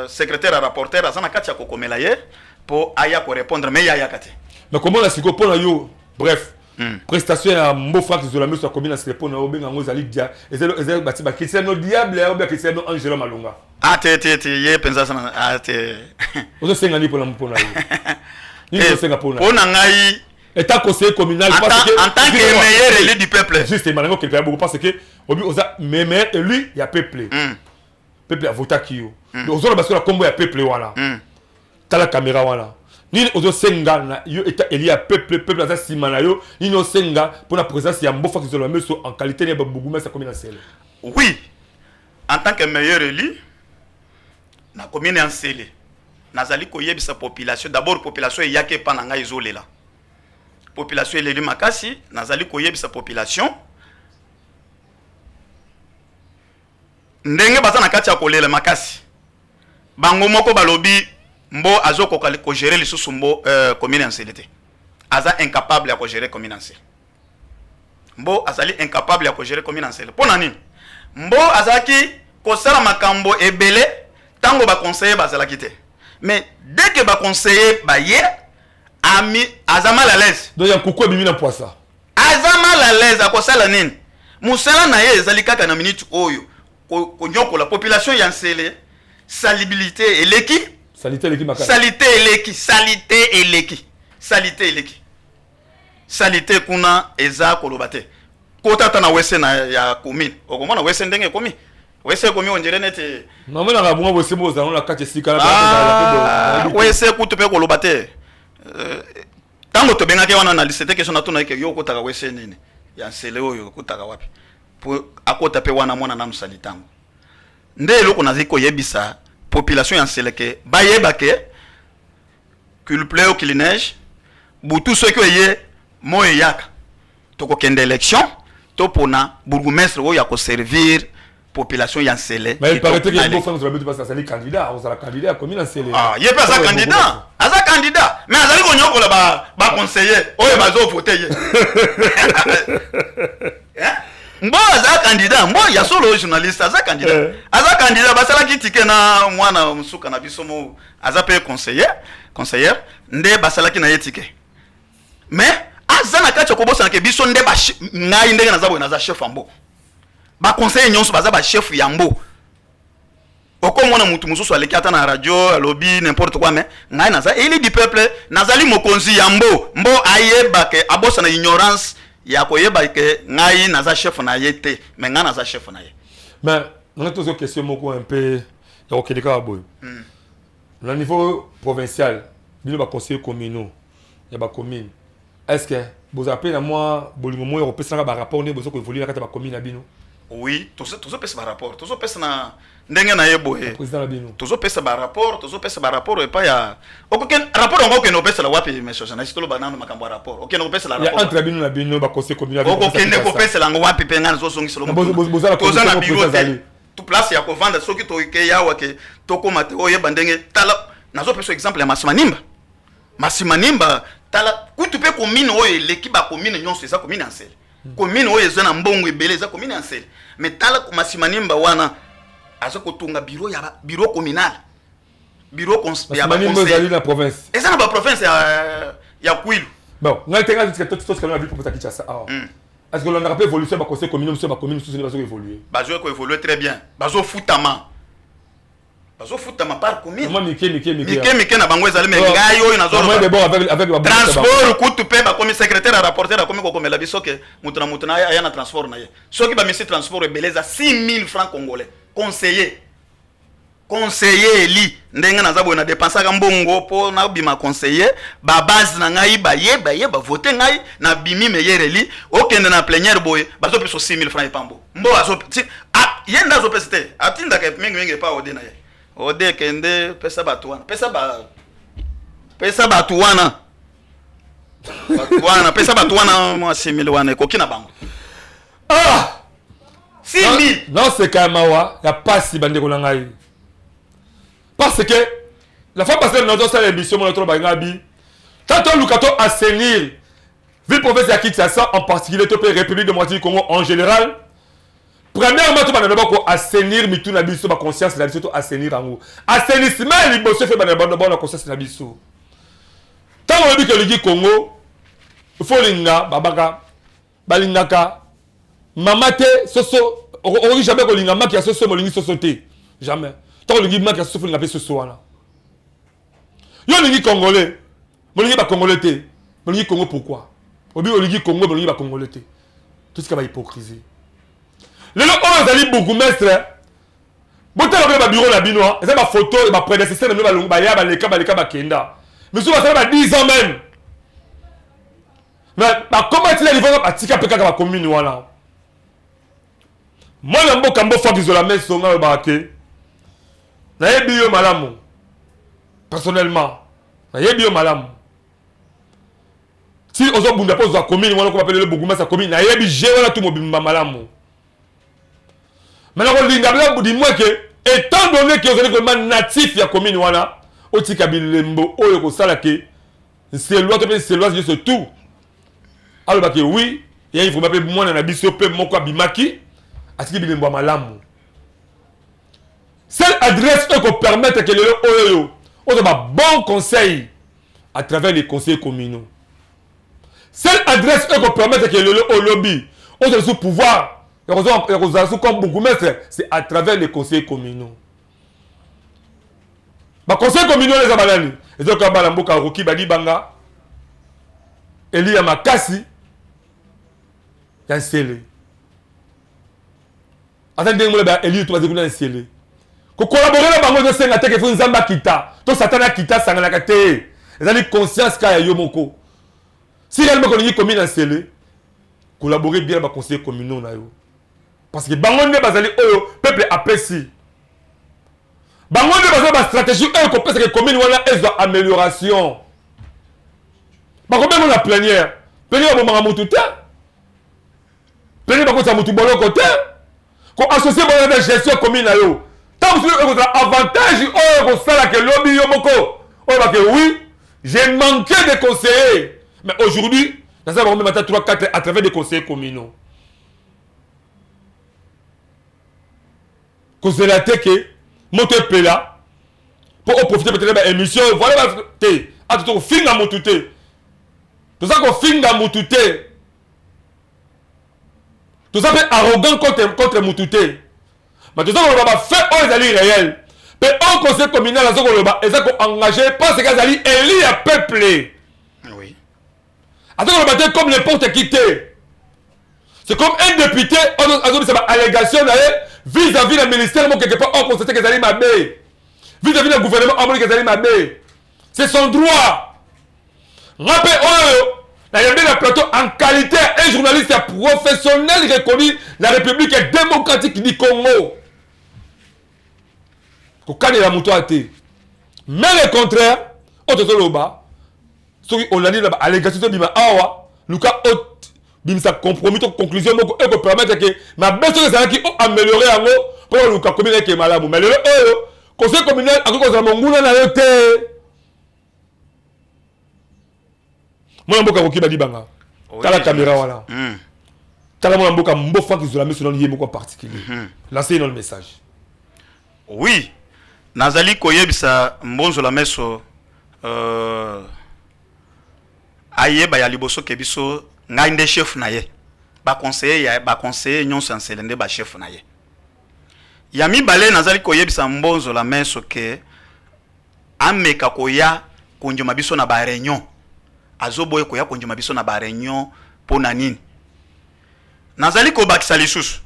secrétaire à rapporteur azana kati ya kokomela ye pour aya ko répondre mais ya kati. Mais comment la siko pour yo bref prestation à Mbo Franck Zolamé sur la commune à Slepon na obenga ngozali dia ezelo bati ba kitse no diable ya obia kitse no Angelo Malunga. Ah te ye penza sana ah te. Ozo senga ni pour na yo. Ni ozo senga pour na. Pour na ngai état conseiller communal parce que en tant que meilleur élu du peuple. Juste Emmanuel quelqu'un beaucoup parce que obi oza meilleur élu il y a peuple. Peuple a voté qui yo. Donc ozo parce que la combo ya peuple wala. Ta la caméra wala. Ni ozo senga na yo état élu à peuple za simana yo ni no senga pour la présence ya Mbo Franck Zolamé en qualité de Bougoume sa commune en oui. En tant que meilleur élu na commune en Sélé. Nazali koyebisa population d'abord population yake pa na ngai isolé là. Population élu makasi nazali koyebisa population ndenge baza na kati ya kolela makasi bango moko balobi Mbo azoko ko gérer lisusu Mbo commune en Sélé. Aza incapable à gérer commune en Sélé. Mbo azali incapable à gérer commune en Sélé. Pona nini Mbo azaki kosala makambo ebele tango ba conseiller bazalaki te. Mais dès que ba conseiller ba ye ami azama à l'aise. Donc ya kuku bimi na poisa. Azama à l'aise akosala nini? Musala na ye ezali kaka na minute oyo ko nyoko la population ya Sélé salabilité eleki salité eleki makasi. Salité eleki. Salité kuna eza kolobate. Kota tana wese na ya commune. Okomona wese ndenge komi. Wese komi onjere nete. Non mais na rabunga wese moza na kati sika na wese kutupe kolobate. Tango to benga ke wana na lisete question na tuna ke yo kotaka wese nini. Ya Sélé oyo kotaka wapi. Pour akota pe wana mwana na musali tango. Nde eloko naziko yebisa population en Sélé ke bayeba ke qu'il pleut ou qu'il neige butu ceux qui yé moye yaka toko kende élection to pona bourgmestre oyo ko servir population en Sélé. Mais il paraît que Mbo Franck Zolamé parce que c'est candidat, on sera candidat commune en Sélé. Ah, il est pas ça candidat. Asa candidat, mais azali ko nyoko la ba conseiller oyo bazo voter ye. Mbo aza candidat, mbo ya solo journaliste aza candidat. Aza candidat basala kitike na mwana musuka na bisomo aza pe conseiller nde basala ki na yetike. Mais aza na kati ko bosa na ke biso nde ba ngai ndenge na zabo na za chef ambo. Ba conseiller nyonso baza ba chef ya mbo. Okomona mutu mususu aleki ata na radio, lobby n'importe quoi mais ngai na za élu du peuple nazali mokonzi ya mbo. Mbo ayeba ke abosa na ignorance ya koyeba ke ngai naza chef na yete mais ngai naza chef na ye. Mais on a toujours question moko un peu ya okeleka boy. Le niveau provincial, bino ba conseiller communaux, ya ba commune. Est-ce que vous appelez à moi bolingo mo yo pesa ba rapport ne bozo ko évoluer na kata ba commune na bino? Oui, tozo pesa ba rapport, tozo pesa na ndenge na yebo e. Président na bino. Tozo pesa ba rapport et pas ya. Okoken rapport ngo ke no pesa la wapi mais ça na sitolo banana makambo rapport. OK no pesa la rapport. Ya entre bino na bino ba conseiller communal. Okoken ne ko pesa la ngo wapi pe ngana zo songi solo. Bozo la conseiller tout place ya ko vendre soki to ke ya wa ke to ko mate oyeba ndenge tala nazo pesa exemple ya Masimanimba tala kutu pe commune oyo l'équipe ba commune nyonso eza commune en Sélé. Commune oyo eza na mbongo ebele eza commune en Sélé. Mais tala ko Masimanimba wana azo kotunga bureau communal. Bureau conseil ya ba conseil na province. Eza na ba province ya Kwilu. Bon, ngai tenga tout ce que na vie pour ça ça. Est-ce que l'on a rappelé évolution ba conseil communal sur ba commune sous bazo évoluer? Bazo ko évoluer très bien. Bazo futama par commune. Moi mike na bango ezali mais ngai oyo nazo avec transport kutu pe ba comme secrétaire à rapporteur comme ko komela biso ke mutuna ya na transport na ye. Soki ba misi transport ebeleza 6 000 francs congolais. Conseiller eli ndenge na zabo na dépensaka mbongo po na bima conseiller ba base na ngai ba voter ngai na bimi meilleur eli okende na plénière boy bazo peso 6 000 francs epambo. Mbo azo yenda zo pesete atinda ke mingi pa ode na ye. Ode kende pesa batuana pesa batuana pesa batuana mo 6 000 wana ko kina bango. Ah 6 000 non c'est kamawa ya pasi bandeko na ngai. Parce que la fois passée nous avons fait l'émission mon autre bangabi tant on lukato assainir ville province ya Kinshasa en particulier to République démocratique du Congo en général Premièrement, tu vas d'abord assainir mitu na biso, ma conscience na biso, assainir en haut. Assainissement, il bosse fait la conscience na biso. Tant on dit que le Congo, il faut l'inga, babaka, balingaka, mamate, soso, on dit jamais que l'inga ma qui a soso, molingi sosoté. Jamais. Tant que l'inga ma qui a soso, l'inga soso là. Yo l'ingi congolais, molingi ba congolais té, molingi Congo pourquoi? Obi molingi Congo, molingi ba congolais té. Tout ce qui est hypocrisie. Les gens ont allé beaucoup mestre. Bon temps le bureau la binois, c'est ma photo et ma prédécesseur de me ba ya ba leka ba kenda. Mais souvent ça va 10 ans même. Mais comment il a livré à tika peka ka commune wana. Moi le mboka mbo fois qu'ils ont la messe songa ba ke. Na yebi yo malamu. Personnellement, na yebi yo malamu. Si on bunda pose la commune wana ko appelle le beaucoup mestre commune, na yebi je wana tout mobimba malamu. Maintenant, on dit moi que, étant donné que vous êtes vraiment natif de la commune, au Tikabilembo, au Salake, c'est loi que c'est loi, c'est tout. Alors, oui, il faut m'appeler moi, dans la bisope, mon quoi, bimaki, à Tikabilembo, malamu. Cette adresse qu'on permet que les Oyo, on a un bon conseil à travers les conseils communaux. Cette adresse qu'on permet que les lobby, on a ce pouvoir. Comme beaucoup maîtres, c'est à travers les conseils communaux. Les conseils communaux, les amalani. Et donc, Balamboka Roki Badi Banga, Elia Makasi, Yansele. Attendez, Elie, tu vas dire Yansele. Pour collaborer la banque de Sengate, il faut une zamba kita. Tout Satana kita, Sanganakate. Ils ont une conscience qu'il y a Yomoko. Si réellement on y commune Yansele, collaborer bien avec les conseils communaux. Parce que bangonde bazali oyo peuple apprécie. Bangonde bazali ba stratégie oyo ko pesa que commune wana ezo amélioration. Ba ko bengo na plénière. Plénière bo manga mutu te. Plénière ba ko ta mutu boloko te. Ko associer bo na gestion commune na yo. Tant vous avez avantage oyo ko sala que lobby yo moko. Oyo ba que oui, j'ai manqué de conseillers. Mais aujourd'hui, dans ça va même maintenant 3-4 à travers des conseils communaux. Cause de la que moto pela pour profiter peut-être de l'émission voilà té à tout finga motuté tout ça qu'on finga motuté tout ça fait arrogant contre motuté mais tout ça on va faire aux alliés réels mais au conseil communal ça qu'on va ça qu'on engagé parce que les alliés élus à peuplé oui attends on va comme n'importe qui té c'est comme un député on a ça allégation vis-à-vis du ministère, quelque part, on constate que c'est mabé. Vis-à-vis du gouvernement, on constate que c'est mabé. C'est son droit. Rappelez, la plateau en qualité un journaliste professionnel reconnu de la République démocratique du Congo. Quand il a monté à thé. Mais le contraire, on te dit là-bas, on a dit là-bas, allégation de Bima Awa, Lucas Bimsa compromis de conclusion et que permettre que ma bête de qui ont amélioré en haut pour le cas communal qui est malade. Mais le conseil communal a cause de mon goût dans le thé. Moi, je suis un peu de la caméra. Voilà. Tu as mon fois qu'ils ont la mis sur le en particulier. Lancez le message. Oui. Nazali Koyebisa Mbonzo la meso aye ba ya liboso kebiso ngai chef na ye ba conseiller nyon sanselende ba chef na ye ya mibale nazali koyebisa Mbonzo la meso ke ameka koya konjoma biso na ba réunion azoboye koya konjoma biso na ba réunion pona nini nazali ko bakisa lisusu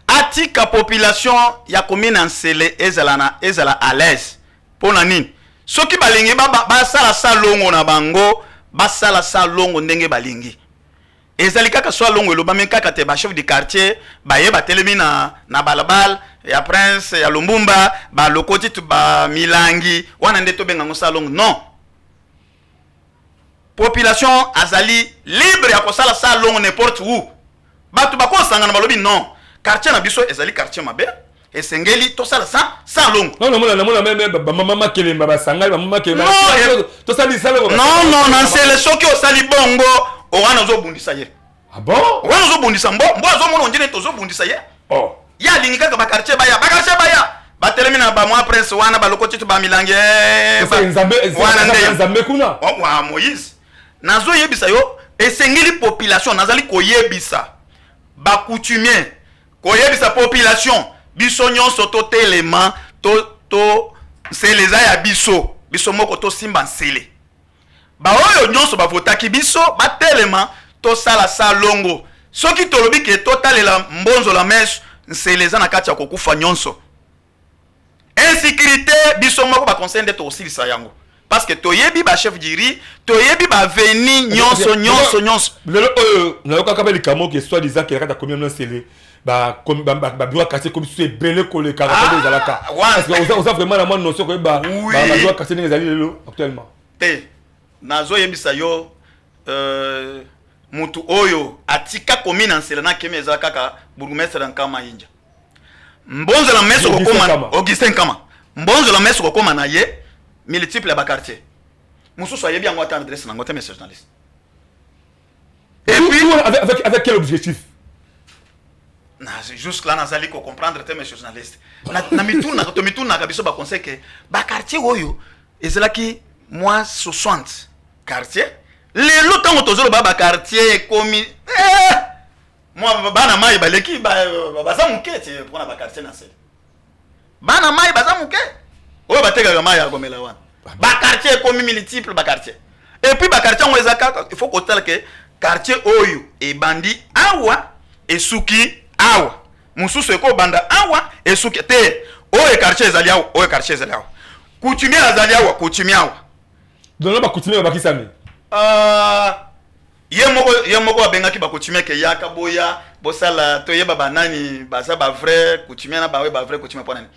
atika population ya commune Nsele ezala à l'aise pona nini soki balingi ba sala salongo na bango basala salongo ndenge balingi ezali kaka so longo eloba men kaka te ba chef du quartier ba ye ba telemi na balabal ya prince ya Lumbumba ba lokoti tu ba milangi wana nde to benga ngo salongo non population azali libre ya ko sala salongo n'importe où batu ba ko sanga na balobi non quartier na biso ezali quartier mabe esengeli to sala salongo non même maman kelemba ba sanga maman kelemba to sali salongo non na Nsele soki o sali bongo o wana zo bundisa ye ah bon wana zo bundisa mbo azo mona onjene to zo bundisa ye Oh. Ya lingika ka ba quartier baya. Ba quartier baya. Ba telemina ba moi prince wana ba lokoti to ba milange. C'est Nzambe kuna. Wa Moïse. Nazo yebisa yo esengeli population nazali koyebisa. Ba coutumier koyebisa population biso nyonso to telema to seleza ya biso moko to simba nsele ba oyo nyonso ba votaki biso ba telema to sala salongo soki tolobi ke to talela mbonzo la mèche nseleza na kati ya kokufa nyonso insécurité biso moko ba conseil de to osilisa yango parce que toyebi ba chef d'iri toyebi ba veni nyonso lelo na ka kabeli kamo ke soit disant que kata combien nsele ba biwa quartier comme c'est belé collé caractère des alaka est-ce que on a vraiment la bonne notion que ba biwa quartier des alili lelo actuellement te nazo yebisa yo mutu oyo atika commune nsele na kemeza kaka burgmestre nkama inja mbonzo la meso kokoma Augustin Kama mbonzo la meso kokoma na ye multiple ba quartier mususu ayebi yango ata adresse na ngote message journaliste et puis avec quel objectif jusque là nazali ko comprendre te monsieur journaliste na mituna ka biso ba conseil que ba quartier oyo ezalaki moi 60 quartier lelo tango tozolo ba quartier komi moi bana mai baleki baza mukete pona ba quartier na sel bana mai baza mukete oyo bateka ga mai ya komela wana ba quartier komi multiple ba quartier et puis ba quartier on ezaka il faut ko tell que quartier oyo e bandi awa esuki awa mususu eko banda awa esuki te oyo quartier ezali awa oyo quartier ezali awa coutumier azali awa coutumier awa donc ba coutumier ba kisami ye moko abengaki ba coutumier ke yaka boya bosala toyeba banani baza ba vrai coutumier na ba we ba vrai coutumier ponani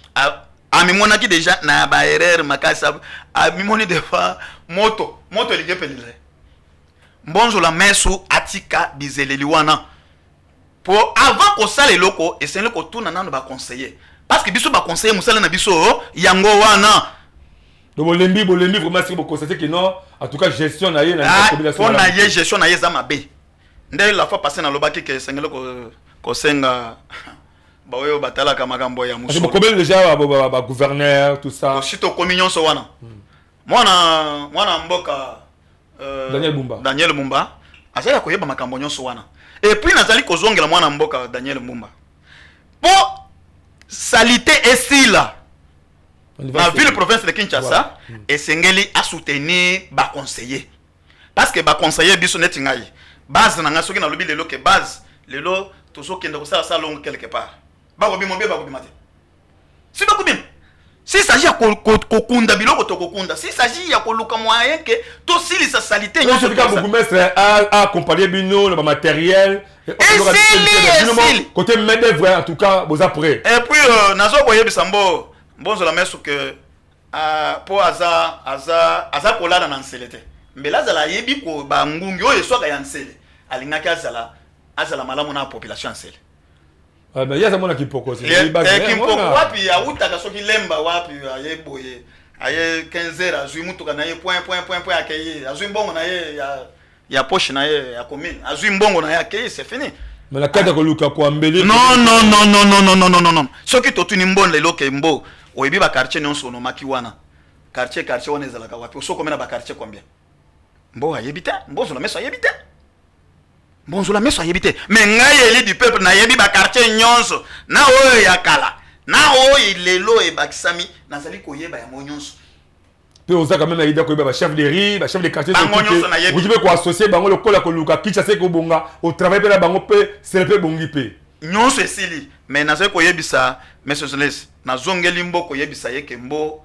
amimonaki déjà na ba erreur makasa amimoni defa moto ligepelile mbonzo la mesu atika bizeleli wana pour avant ko sala eloko esengeli ko tuna nano ba conseiller parce que biso ba conseiller musala na biso yango wana donc bolembi vraiment c'est pour constater que non en tout cas gestion na ye na population na ye gestion na ye za mabe ndé la fois passé na lobaki que esengeli ko senga ba oyo batala ka makambo ya muso parce que combien déjà ba gouverneur tout ça sito communion so wana mwana mboka Daniel Mumba azali koyeba makambo nyonso wana et puis nazali kozongela mwana mboka Daniel Mumba pour salité esila na ville province de Kinshasa esengeli a soutenir ba conseiller parce que ba conseiller biso neti ngai base na ngasoki na lobi lelo ke base lelo tozo kende ko sala longue quelque part ba ko bimombe ba ko bimate si ba ko bim si s'agit ya kokunda biloko to kokunda si s'agit ya koluka moyen que to sili sa salité nyonso ka beaucoup mestre a accompagner bino le matériel côté main d'œuvre en tout cas vous après et puis nazo koyebisa mbonzo la mesu que po aza kolala na nselete mbela zala yebi ko ba ngungi oyo soka ya nsele alingaki azala malamu na population nsele mais ya zamona kipoko c'est kipoko wapi ya utaka soki lemba wapi aye boye aye 15h azui mutuka na ye point akeye azui mbongo na ye ya poche na ye ya commune azui mbongo na ye akeye c'est fini mais la kata ko luka ko ambele non soki totuni mbonle loke mbo oyebi ba quartier nyonso no maki wana quartier wana ezalaka wapi osoko mena ba quartier combien mbo ayebita mbozo la meso ayebita bonjour la meso ayebite mais ngai eli du peuple na yebi ba quartier nyonso na oyo ya kala na oyo lelo e bakisami nazali koyeba ya nyonso pe oza quand même aida koyeba ba chef de riz ba chef de quartier vous devez ko associer bango le kola ko luka kicha se ko bonga au travail pe na bango pe c'est pe bongi pe nyonso esili mais nazali koyebisa monsieur Zeles nazongeli mboko yebisa yeke mbo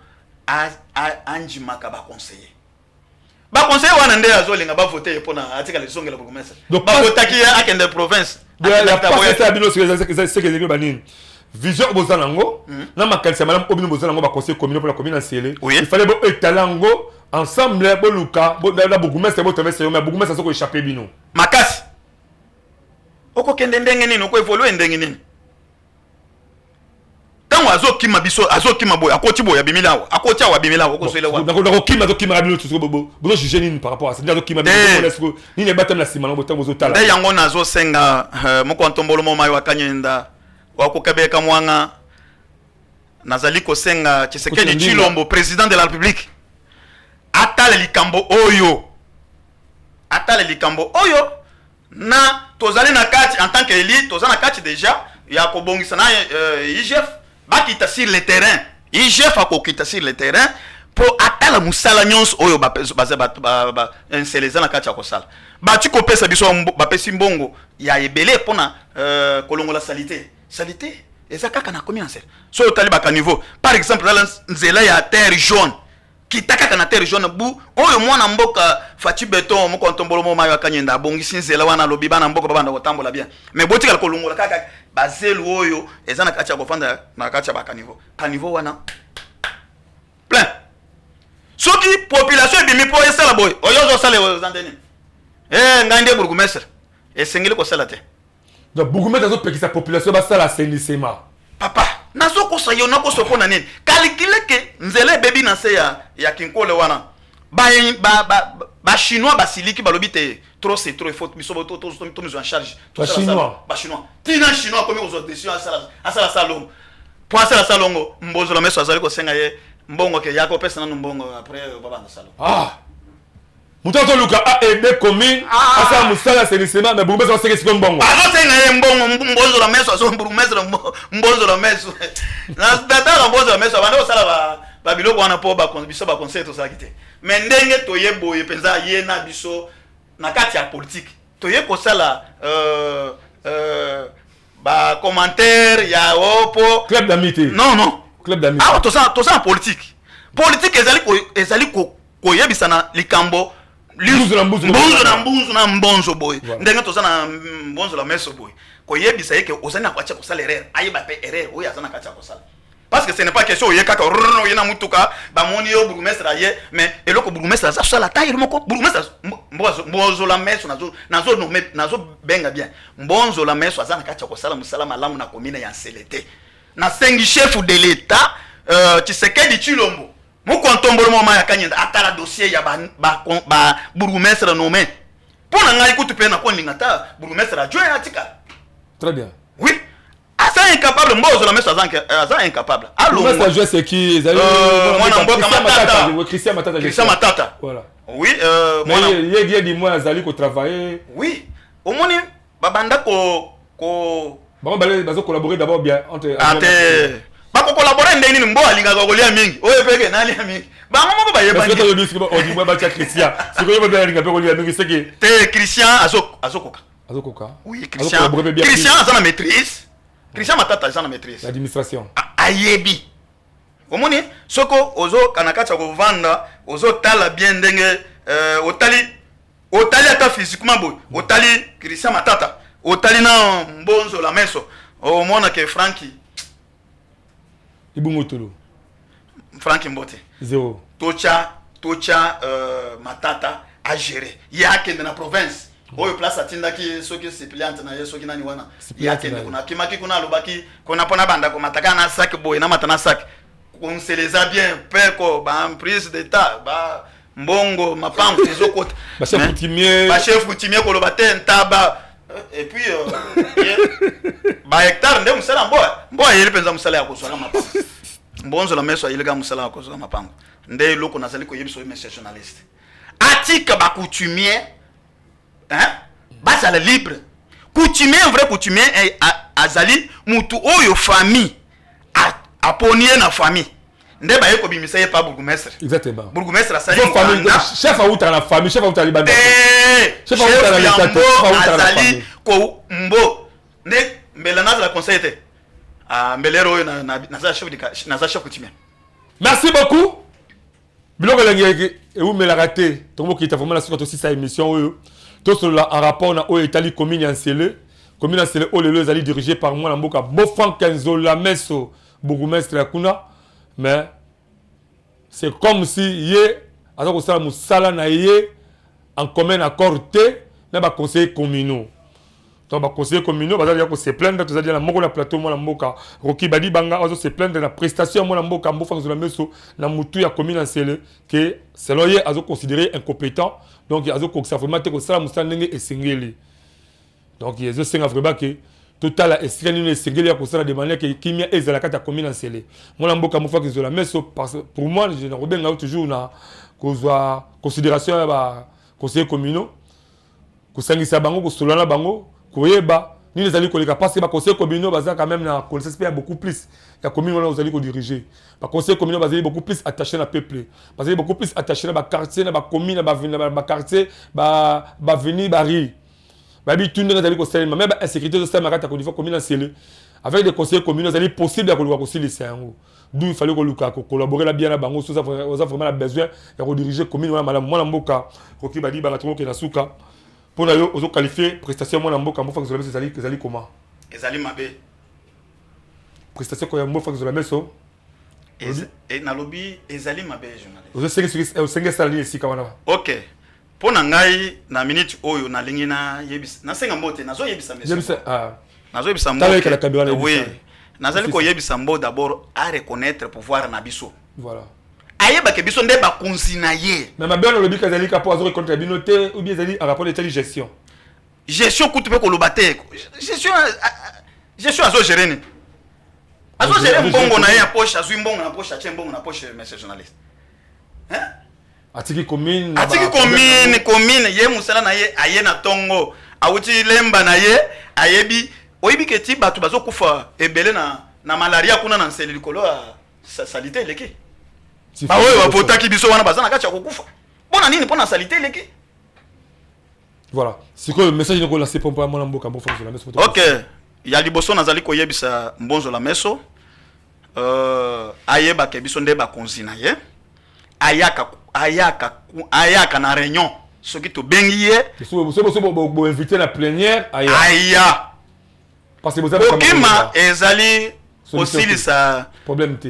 anjimaka ba conseiller ba conseiller wana nde azolinga ba voter pona atika lesongela bokomesa ba votaki akende province la passe ça bino c'est que banini vision bozanango na makalisa malam obino bozanango ba conseiller communal pour la commune ensele il fallait bo etalango ensemble bo luka bo la bokomesa bo traverser mais bokomesa soko échapper bino makasi oko kende ndenge nini oko evolue ndenge nini tango azokima biso azokima boya akoti boya bimilawo akoti awa bimilawo kozwele wa nakokima rabino tuso bobo bozo juger nini par rapport à ça ndazokima biso nini batam la sima ngo tango zotala nde yango nazo senga moko ntombolo mo mayo akanyenda wakokabeka mwanga nazali kosenga Tshisekedi Tshilombo président de la République atale likambo oyo na tozali na kati en tant que élite tozana kati déjà ya kobongisa na IGF bakita sur le terrain IGF akokita sur le terrain pour atala musala nyonso oyo inseleza na kati ya kosala bati kopesa biso bapesi mbongo ya ebele pona kolongola salite eza kaka na combien en so otali baka niveau par exemple dans nzela ya terre jaune kitaka na terre jaune bu oyo mwana mboka Fati Beton moko ntombolo mo mayo akanyenda bongisi nzela wana lobi bana mboka babanda kotambola bien mais botika kolongola kaka bazelu oyo eza na kati ya kofanda na kati ya baka niveau wana plein soki population bimi po esala boy oyo zo sale ozandeni ngande burgomestre esengeli ko sala te donc burgomestre zo pekisa population ba sala assainissement papa nazo ko sayo na ko sokona nini calculer que nzele bebi na se ya kinkole wana ba chinois basiliki balobi te trop c'est trop il faut biso to mise en charge ba chinois tina chinois comme aux auditions asala salongo pour asala salongo mbozo la meso azali ko senga ye mbongo ke yako pesa na mbongo après baba na salongo Mutanto Luka a aidé commune à sa musala assainissement mais burgomestre c'est que mbongo senga ye mbongo mbozo la meso azo burgomestre mbozo la meso na data mbozo la meso bana osala ba biloko wana po ba biso ba conseil to sakite mais ndenge toyeboye penza ye na biso na kati ya politique toye ko sala ba commentaire ya opo club d'amitié non club d'amitié to ça politique ezali ko yebisa na likambo mbonzo boy ndenge to sana mbonzo la meso boy ko yebisa yeke osana na kwacha ko sala erreur ayeba pe erreur oya sana kwacha ko sala parce que ce n'est pas question oye kaka rono yena mutuka ba moni yo burgomestre aye mais eloko burgomestre za sala taille moko burgomestre mbonzo la meso nazo benga bien mbonzo la meso azana kwacha ko sala musala malamu na commune ya Nselete na sengi chef de l'état Tshisekedi Tshilombo moko ntombolo mo maya kanyenda atala dossier ya ba burgomestre nommé pona ngai kutu pe na ko lingata burgomestre adjoint atika très bien oui asa incapable mbozo la meso asa incapable allo burgomestre adjoint c'est qui mwana mboka matata Christian Matata voilà oui mais il dit moi azali ko travailler oui omoni babanda ko bon bazo collaborer d'abord bien entre bako collaborer ndeni ni mbo alinga ko kolia mingi oyo peke nali ya mingi bango moko ba yeba ni parce que le disque on dit moi ba Christian c'est que yeba alinga pe kolia mingi c'est que te Christian azokoka oui Christian azana maîtrise Christian Matata azana maîtrise l'administration ayebi omoni soko ozo kanakata ko vanda ozo tala bien ndenge otali ata physiquement boy otali Christian Matata otali na mbonzo la meso o mona ke Frankie Ibumotolo Frankie Mbote zéro tocha Matata a gérer yake na province oyo place atinda ki soki suppléante na yeso kinani wana yake kuna kimaki kuna lobaki kuna pona banda ko mataka na sac boy na matana sac konseleza bien peko ba prise d'état ba mbongo mapango ezokota ba chef coutumier ko lobate ntaba et puis ba hectare nde musala mboa yeli penza musala ya kozwala mapango mbonzo la meso yeli ga musala ya kozwala mapango nde loko nazali ko yebiso monsieur journaliste atika ba coutumier bazala libre coutumier un vrai coutumier azali mutu oyo famille aponie na famille nde ba yeko bimisa ye pa burgomestre exactement burgomestre asali chef auta na famille chef auta libanda chef auta na l'état azali ko mbo ne mbela na la conseiller mbelero oyo na chef coutumier merci beaucoup biloko lengi eumela raté tombo kita vraiment la suite aussi sa émission oyo tout cela en rapport na oyo Italie commune en Nsele oyo lelo ezali dirigé par moi na mboka Bofan Kenzola Meso bourgmestre ya kuna mais c'est comme si ye aza kosala musala na ye en commun accord te na ba conseiller communaux donc ba conseiller communaux bazali ko se plaindre tout ça na moko na plateau moi na mboka Roki Badi Banga azo se plaindre na prestation moi na mboka Bofan Kenzola Meso na mutu ya commune en Nsele que selon ye azo considéré incompétent donc il y a des gens qui vraiment que ça musala ndenge esengeli donc il y a des gens vraiment que total esika nini esengeli ya kosala de manière que kimia ezala kata commune en scellé mwana mboka mofa kizola mais pour moi je ne rebenga toujours na kozwa considération ya ba conseiller communaux kosangisa bango kosolana bango koyeba nini ezali koleka parce que ba conseiller communaux baza quand même na connaissance beaucoup plus ya commune wana ozali ko diriger ba conseiller communaux bazali beaucoup plus attaché na peuple bazali beaucoup plus attaché na ba quartier na ba commune na ba quartier ba venir ba ri babi tout ndenge zali ko sala même insécurité de ça makata ko niveau commune en scellé avec des conseillers communaux zali possible ya ko luka ko silisa yango d'où il fallait ko luka ko collaborer la bien na bango so ça vraiment la besoin ya ko diriger commune wana malamu mwana mboka ko ki badi ba ko ke na suka pour na yo ozo qualifier prestation mwana mboka mboka zo zali comment ezali mabe prestation ko ya mboka zo la meso et na lobby ezali mabe journaliste ozo sengi sala ni esika wana OK pona ngai na minute oyo na lingi na yebisa na senga mbote nazo yebisa meso nazo yebisa mbote oui nazali ko yebisa mbo d'abord à reconnaître pouvoir na biso voilà ayeba ke biso nde ba konzina ye mais mabe on lobi kazali ka po azo reconnaître binoté ou bien ezali en rapport de gestion kutu pe ko lobate gestion azo gérer ni azo gérer mbongo na ya poche azu mbongo na poche ache mbongo na poche monsieur journaliste hein atiki commune ye musala na ye aye na tongo awuti lemba na ye ayebi oyebi ke ti bato bazokufa ebele na malaria kuna na nseli likolo ya salite eleki ba oyo bapotaki biso wana baza na kati ya kokufa mpona nini mpona salite eleki voilà sikoyo le message noko lancer pompa mwana mboka mbo fonzo la meso OK ya liboso nazali koyebisa mbonzo la meso ayeba ke biso nde bakonzi na ye ayaka na réunion soki tobengi ye bo inviter la plénière aya parce que vous avez okima ezali aussi sa problème te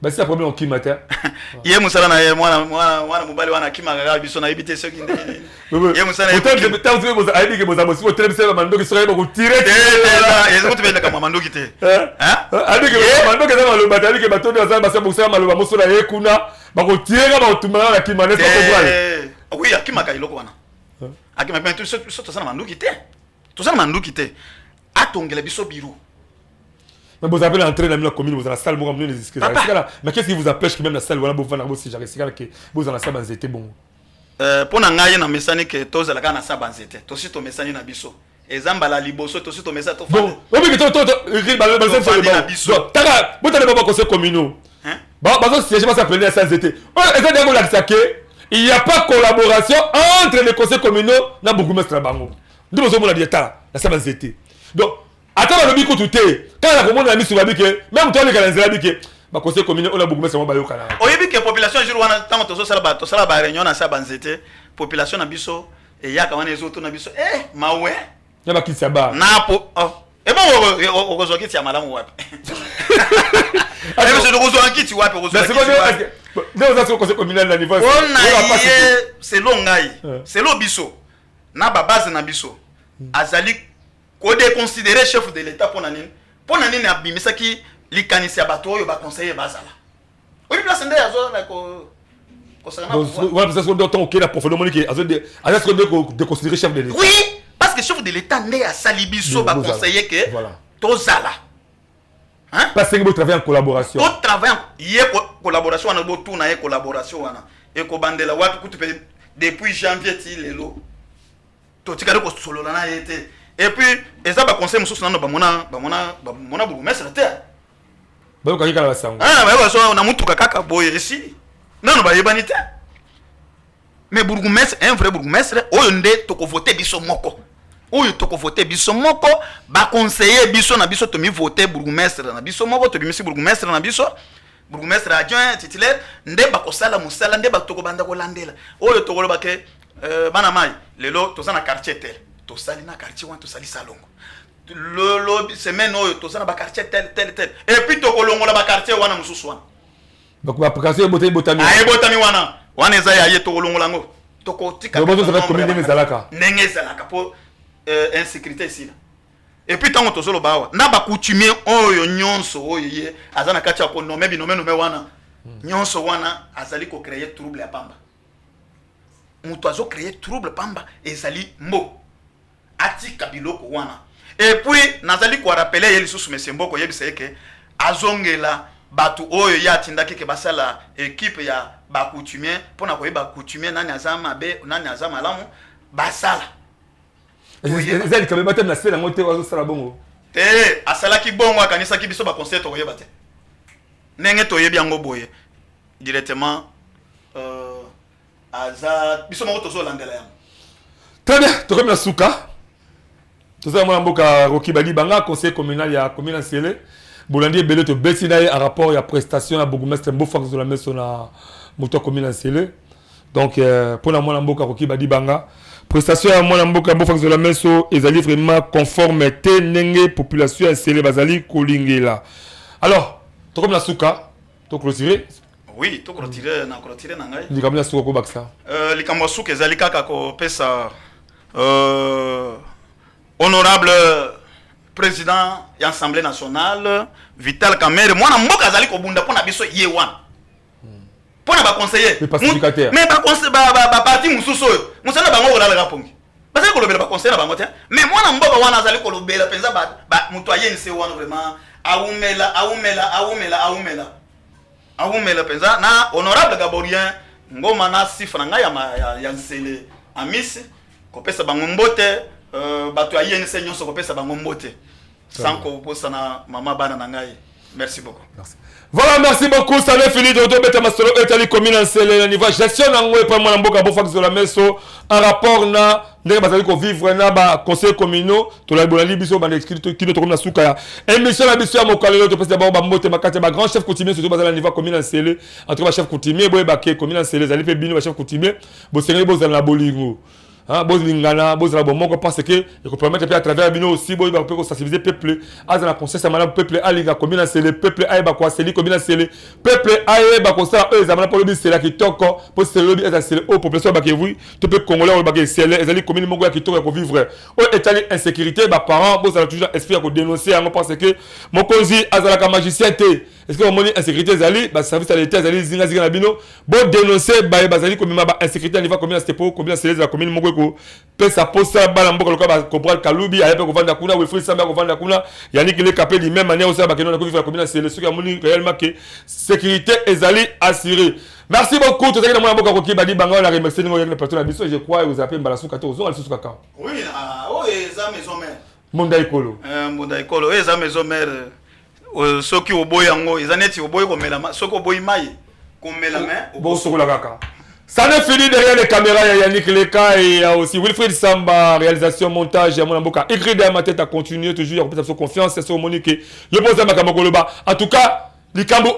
bah c'est un problème okima te ye musala na ye mwana mobali wana kima ga biso na ibite soki ndeni ye musala ye peut-être vous vous avez dit que vous avez aussi télé mando qui serait beaucoup tiré est-ce que tu veux que mando qui te hein abi que mando que dans le batali que bato dans ba ça maloba mosula ye kuna bako tiré ba tumana na kima ne pas oui akima ka iloko wana akima mais tout ça ça mando qui te tout ça mando qui te atongela biso biro. Mais vous avez l'entrée dans la commune, vous avez la salle, vous avez les disques. Mais qu'est-ce qui vous empêche que même la salle, voilà, vous avez si j'arrive, c'est que vous avez la salle, c'était bon. Pour n'engager na messani que tous la gana salle, c'était. Tous to messani na biso. Ezamba la liboso, tous to messani to. Bon, oui mais que balance sur le biso. Tara, vous n'avez pas conseil communaux. Hein? Bah, si je m'appelle ça, c'était. Il n'y a pas collaboration entre les conseils communaux et beaucoup de bango. Nous avons dit la salle, c'était. Donc, attends, le bico tout est. Quand la commune a mis sur la bique, même toi, les gars, bique, ma conseil communal, on a beaucoup de gens qui ont fait. Oui, que la population, je vois, tant que tu as la réunion à sa banzete, population a biso, et il y a quand même les autres, biso, ma ouais. Il y a qui s'abat. Napo, et bon, on reçoit qui tu as madame Wap. Alors, je te reçois qui tu Wap, on reçoit qui tu Wap. Nous avons conseil communal à niveau. C'est long, c'est long biso. Na base na biso. Azali. Ko déconsidérer chef de l'état pour nanine abimisa ki likanisi ya bato oyo ba conseiller bazala. Oui place ndé azo na ko sana. Ouais, parce que on doit OK la profondément que azo de considérer chef de l'état. Oui, parce que chef de l'état ndé a salibiso ba conseiller que tozala. Hein? Parce que vous travaillez en collaboration. Vous travaillez en collaboration na bo tout na collaboration wana. E ko bandela wapi kutu depuis janvier ti lelo. To tikale ko solo na été. Et puis, les abats conseils me sont dans bourgmestre terre. Bah, quand il y a la sang. Ah, mais on a montré kaka boy ici. Non, bah, il y a banité. Mais bourgmestre, un vrai bourgmestre, oh, on est toko voter biso moko. Oh, toko voter biso moko, bah, conseiller biso na biso, to mi voter bourgmestre na biso moko, to mi si bourgmestre na biso. Bourgmestre adjoint titulaire, nde ba kosala musala, nde ba toko banda ko landela. Oh, toko lo ba ke, bana mai, lelo, to na quartier tel. To sali na quartier wan to sali salongo le semaine oyo to sala ba quartier tel et puis to kolongo la ba quartier wana mususu wana donc ba quartier botami wana eza ya ye to kolongo lango to ko tika donc ça va commune nezalaka pour insécurité ici et puis tango to solo bawa na ba coutumier oyo nyonso oyo ye azana kati ya ko nomé binome wana nyonso wana azali ko créer trouble ya pamba muto azo créer trouble pamba ezali mbo atika biloko wana Et puis nazali ko rappeler yeli sous monsieur Mboko yebisa que azongela batu oyo ya tindaki ke basala équipe ya ba coutumier pona ko ba coutumier nani azama be nani azama lamu basala. Ezali quand même batem na sela ngote wazo sala bongo. Asala ki bongo akanisa ki biso ba conseil to yeba te. Nenge to yebi yango boye directement aza biso mo to zo landela yango. Très bien, to comme la souka. To za mwana mboka Roki Badi Banga conseil communal ya commune Nsele. Bolandi ebele to betina en rapport ya prestation ya bourgmestre Mbofax de la Meso na moto commune Nsele. Donc pour la mwana mboka Roki Badi Banga prestation ya mwana mboka Mbofax de la Meso ezali vraiment conforme te nenge population Nsele bazali kolingela. Alors, to comme la souka, to clôturer. Oui, to clôturer na ngai. Likambo ya souka ko baksa. Likambo souka ezali kaka ko pesa honorable président de l'Assemblée nationale, Vital Kamerhe, moi na mboka azali ko bunda pona biso yewan. Pona ba conseiller. Les pacificateurs. Mais ba conseiller ba parti mususu. Musana bango ko la pongi. Parce que le ba conseiller na bango te. Mais moi na mboka wana azali ko lobela penza ba mutoyen ni se wana vraiment aumela penza na honorable Gaborien ngoma na sifra nga ya Nsele amisi ko pesa bango mbote bato ayeni se nyonso ko pesa bango mbote. Sans qu'on pose na maman bana nangai. Merci beaucoup. Merci. Voilà, merci beaucoup. Ça n'est fini de retourner ma solo Italie commune Nsele niveau gestion ngwe pa mwana mboka Mbofax de la Meso en rapport na ndenge bazali ko vivre na ba conseil communaux to la bolali biso ba expliquer kino to comme na suka ya émission la biso ya mokalelo to pesa ba mbote makate ba grand chef coutumier surtout bazali niveau commune Nsele entre ba chef coutumier boye ba ke commune Nsele zali pe bino ba chef coutumier bo sengeli bo zala bolingo. Boz lingana, boz la bomoko parce que il faut permettre à travers bino aussi boy ba peut sensibiliser peuple à la conscience amana peuple aliga commune Nsele peuple aiba kwa seli commune Nsele peuple aiba ko ça eux amana pour le c'est là qui toko pour c'est le est c'est au population ba que oui tout peuple congolais ba que c'est les commune moko qui toko ko vivre au état insécurité ba parents boz la toujours esprit ko dénoncer en parce que mokonzi azala ka magicien té est-ce que on moni insécurité zali ba service à l'état zali zinga na bino bo dénoncer ba bazali comme ba insécurité niveau commune Nsele pour commune Nsele la commune moko ko pesa posa bala mboka loka ba comprendre kalubi ayepe ko vanda kuna we free samba ko vanda kuna yani kile kapé di même manière aussi ba keno na ko vivre la commune Nsele ce qui a moni réellement que sécurité ezali assurée. Merci beaucoup to zakina mwana mboka Roki Badi Banga la remercier ngo yakna personne biso je crois vous appelez mbala suka to zo al suka ka. Oui, eza maison mère. Monda ikolo. Monda ikolo eza maison mère. Soki oboy yango eza neti oboy ko mela soko oboy mai ko mela main bo soko la kaka. Ça n'est fini derrière les caméras, il y a Yannick Leka et il y a aussi Wilfried Samba, réalisation, montage, il y a mon amboka. Écrit derrière ma tête à continuer, toujours, il y a peut-être confiance, c'est sur Monique. Le bon Zama Kamagoloba. En tout cas, les Kambo,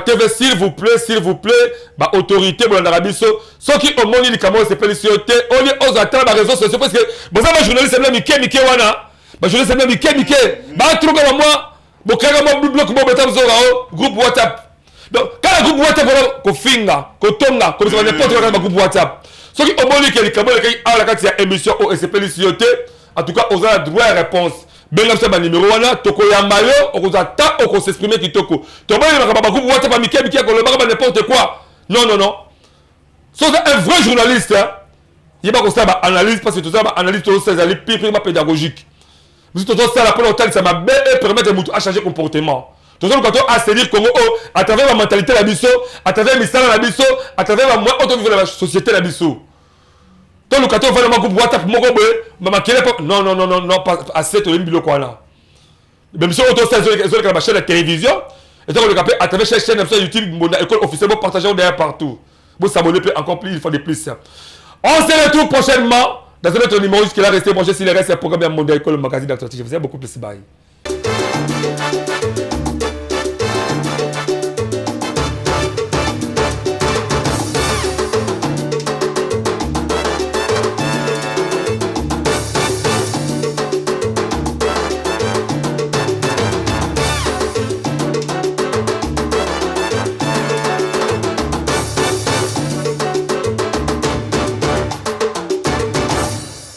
TV, s'il vous plaît, bah, autorité, bon, en Arabie, ceux qui ont moni les Kambo, c'est pas les sociétés, on est aux attentes, les réseaux sociaux, parce que, bon, ça, ma journaliste, c'est Mickey, wana. Ma journaliste, c'est Mickey. Bah, tout le monde, moi, bon, carrément, bloc, bon, groupe WhatsApp. Donc, quand le groupe WhatsApp est finga, kotonga, comme ça, n'importe quel groupe WhatsApp. Ce qui est au moins que les caméras, à la carte, il y a émission au SCP, en tout cas, on a droit à réponse. Ben, comme ça, le numéro 1, Toko Yamayo, on attend, on s'exprimer qui Toko. Toko Yamayo, groupe WhatsApp, Mickey, n'importe quoi. Non. C'est un vrai journaliste, il n'y a pas comme ça, analyse, parce que tout ça, analyse, tout ça, c'est pire pédagogique. Vous êtes tout ça, la première temps, ça m'a bien permettre de changer comportement. Tout ça, quand on a série Congo, à travers la mentalité de la biso, à travers la la biso, à travers la moi, on la société de la biso. Donc, le carton va dans groupe WhatsApp, non, pas assez de l'imbiloko quoi là. Même si on a la chaîne de télévision, et donc, on a à travers la chaîne de YouTube, l'école officiellement partagée derrière partout. Vous s'abonnez encore plus, il faut des plus. On se retrouve prochainement dans un autre numéro qui est resté branché sur les restes du programme Mondial École, le magazine d'actualité. Je vous aime beaucoup plus. Bye.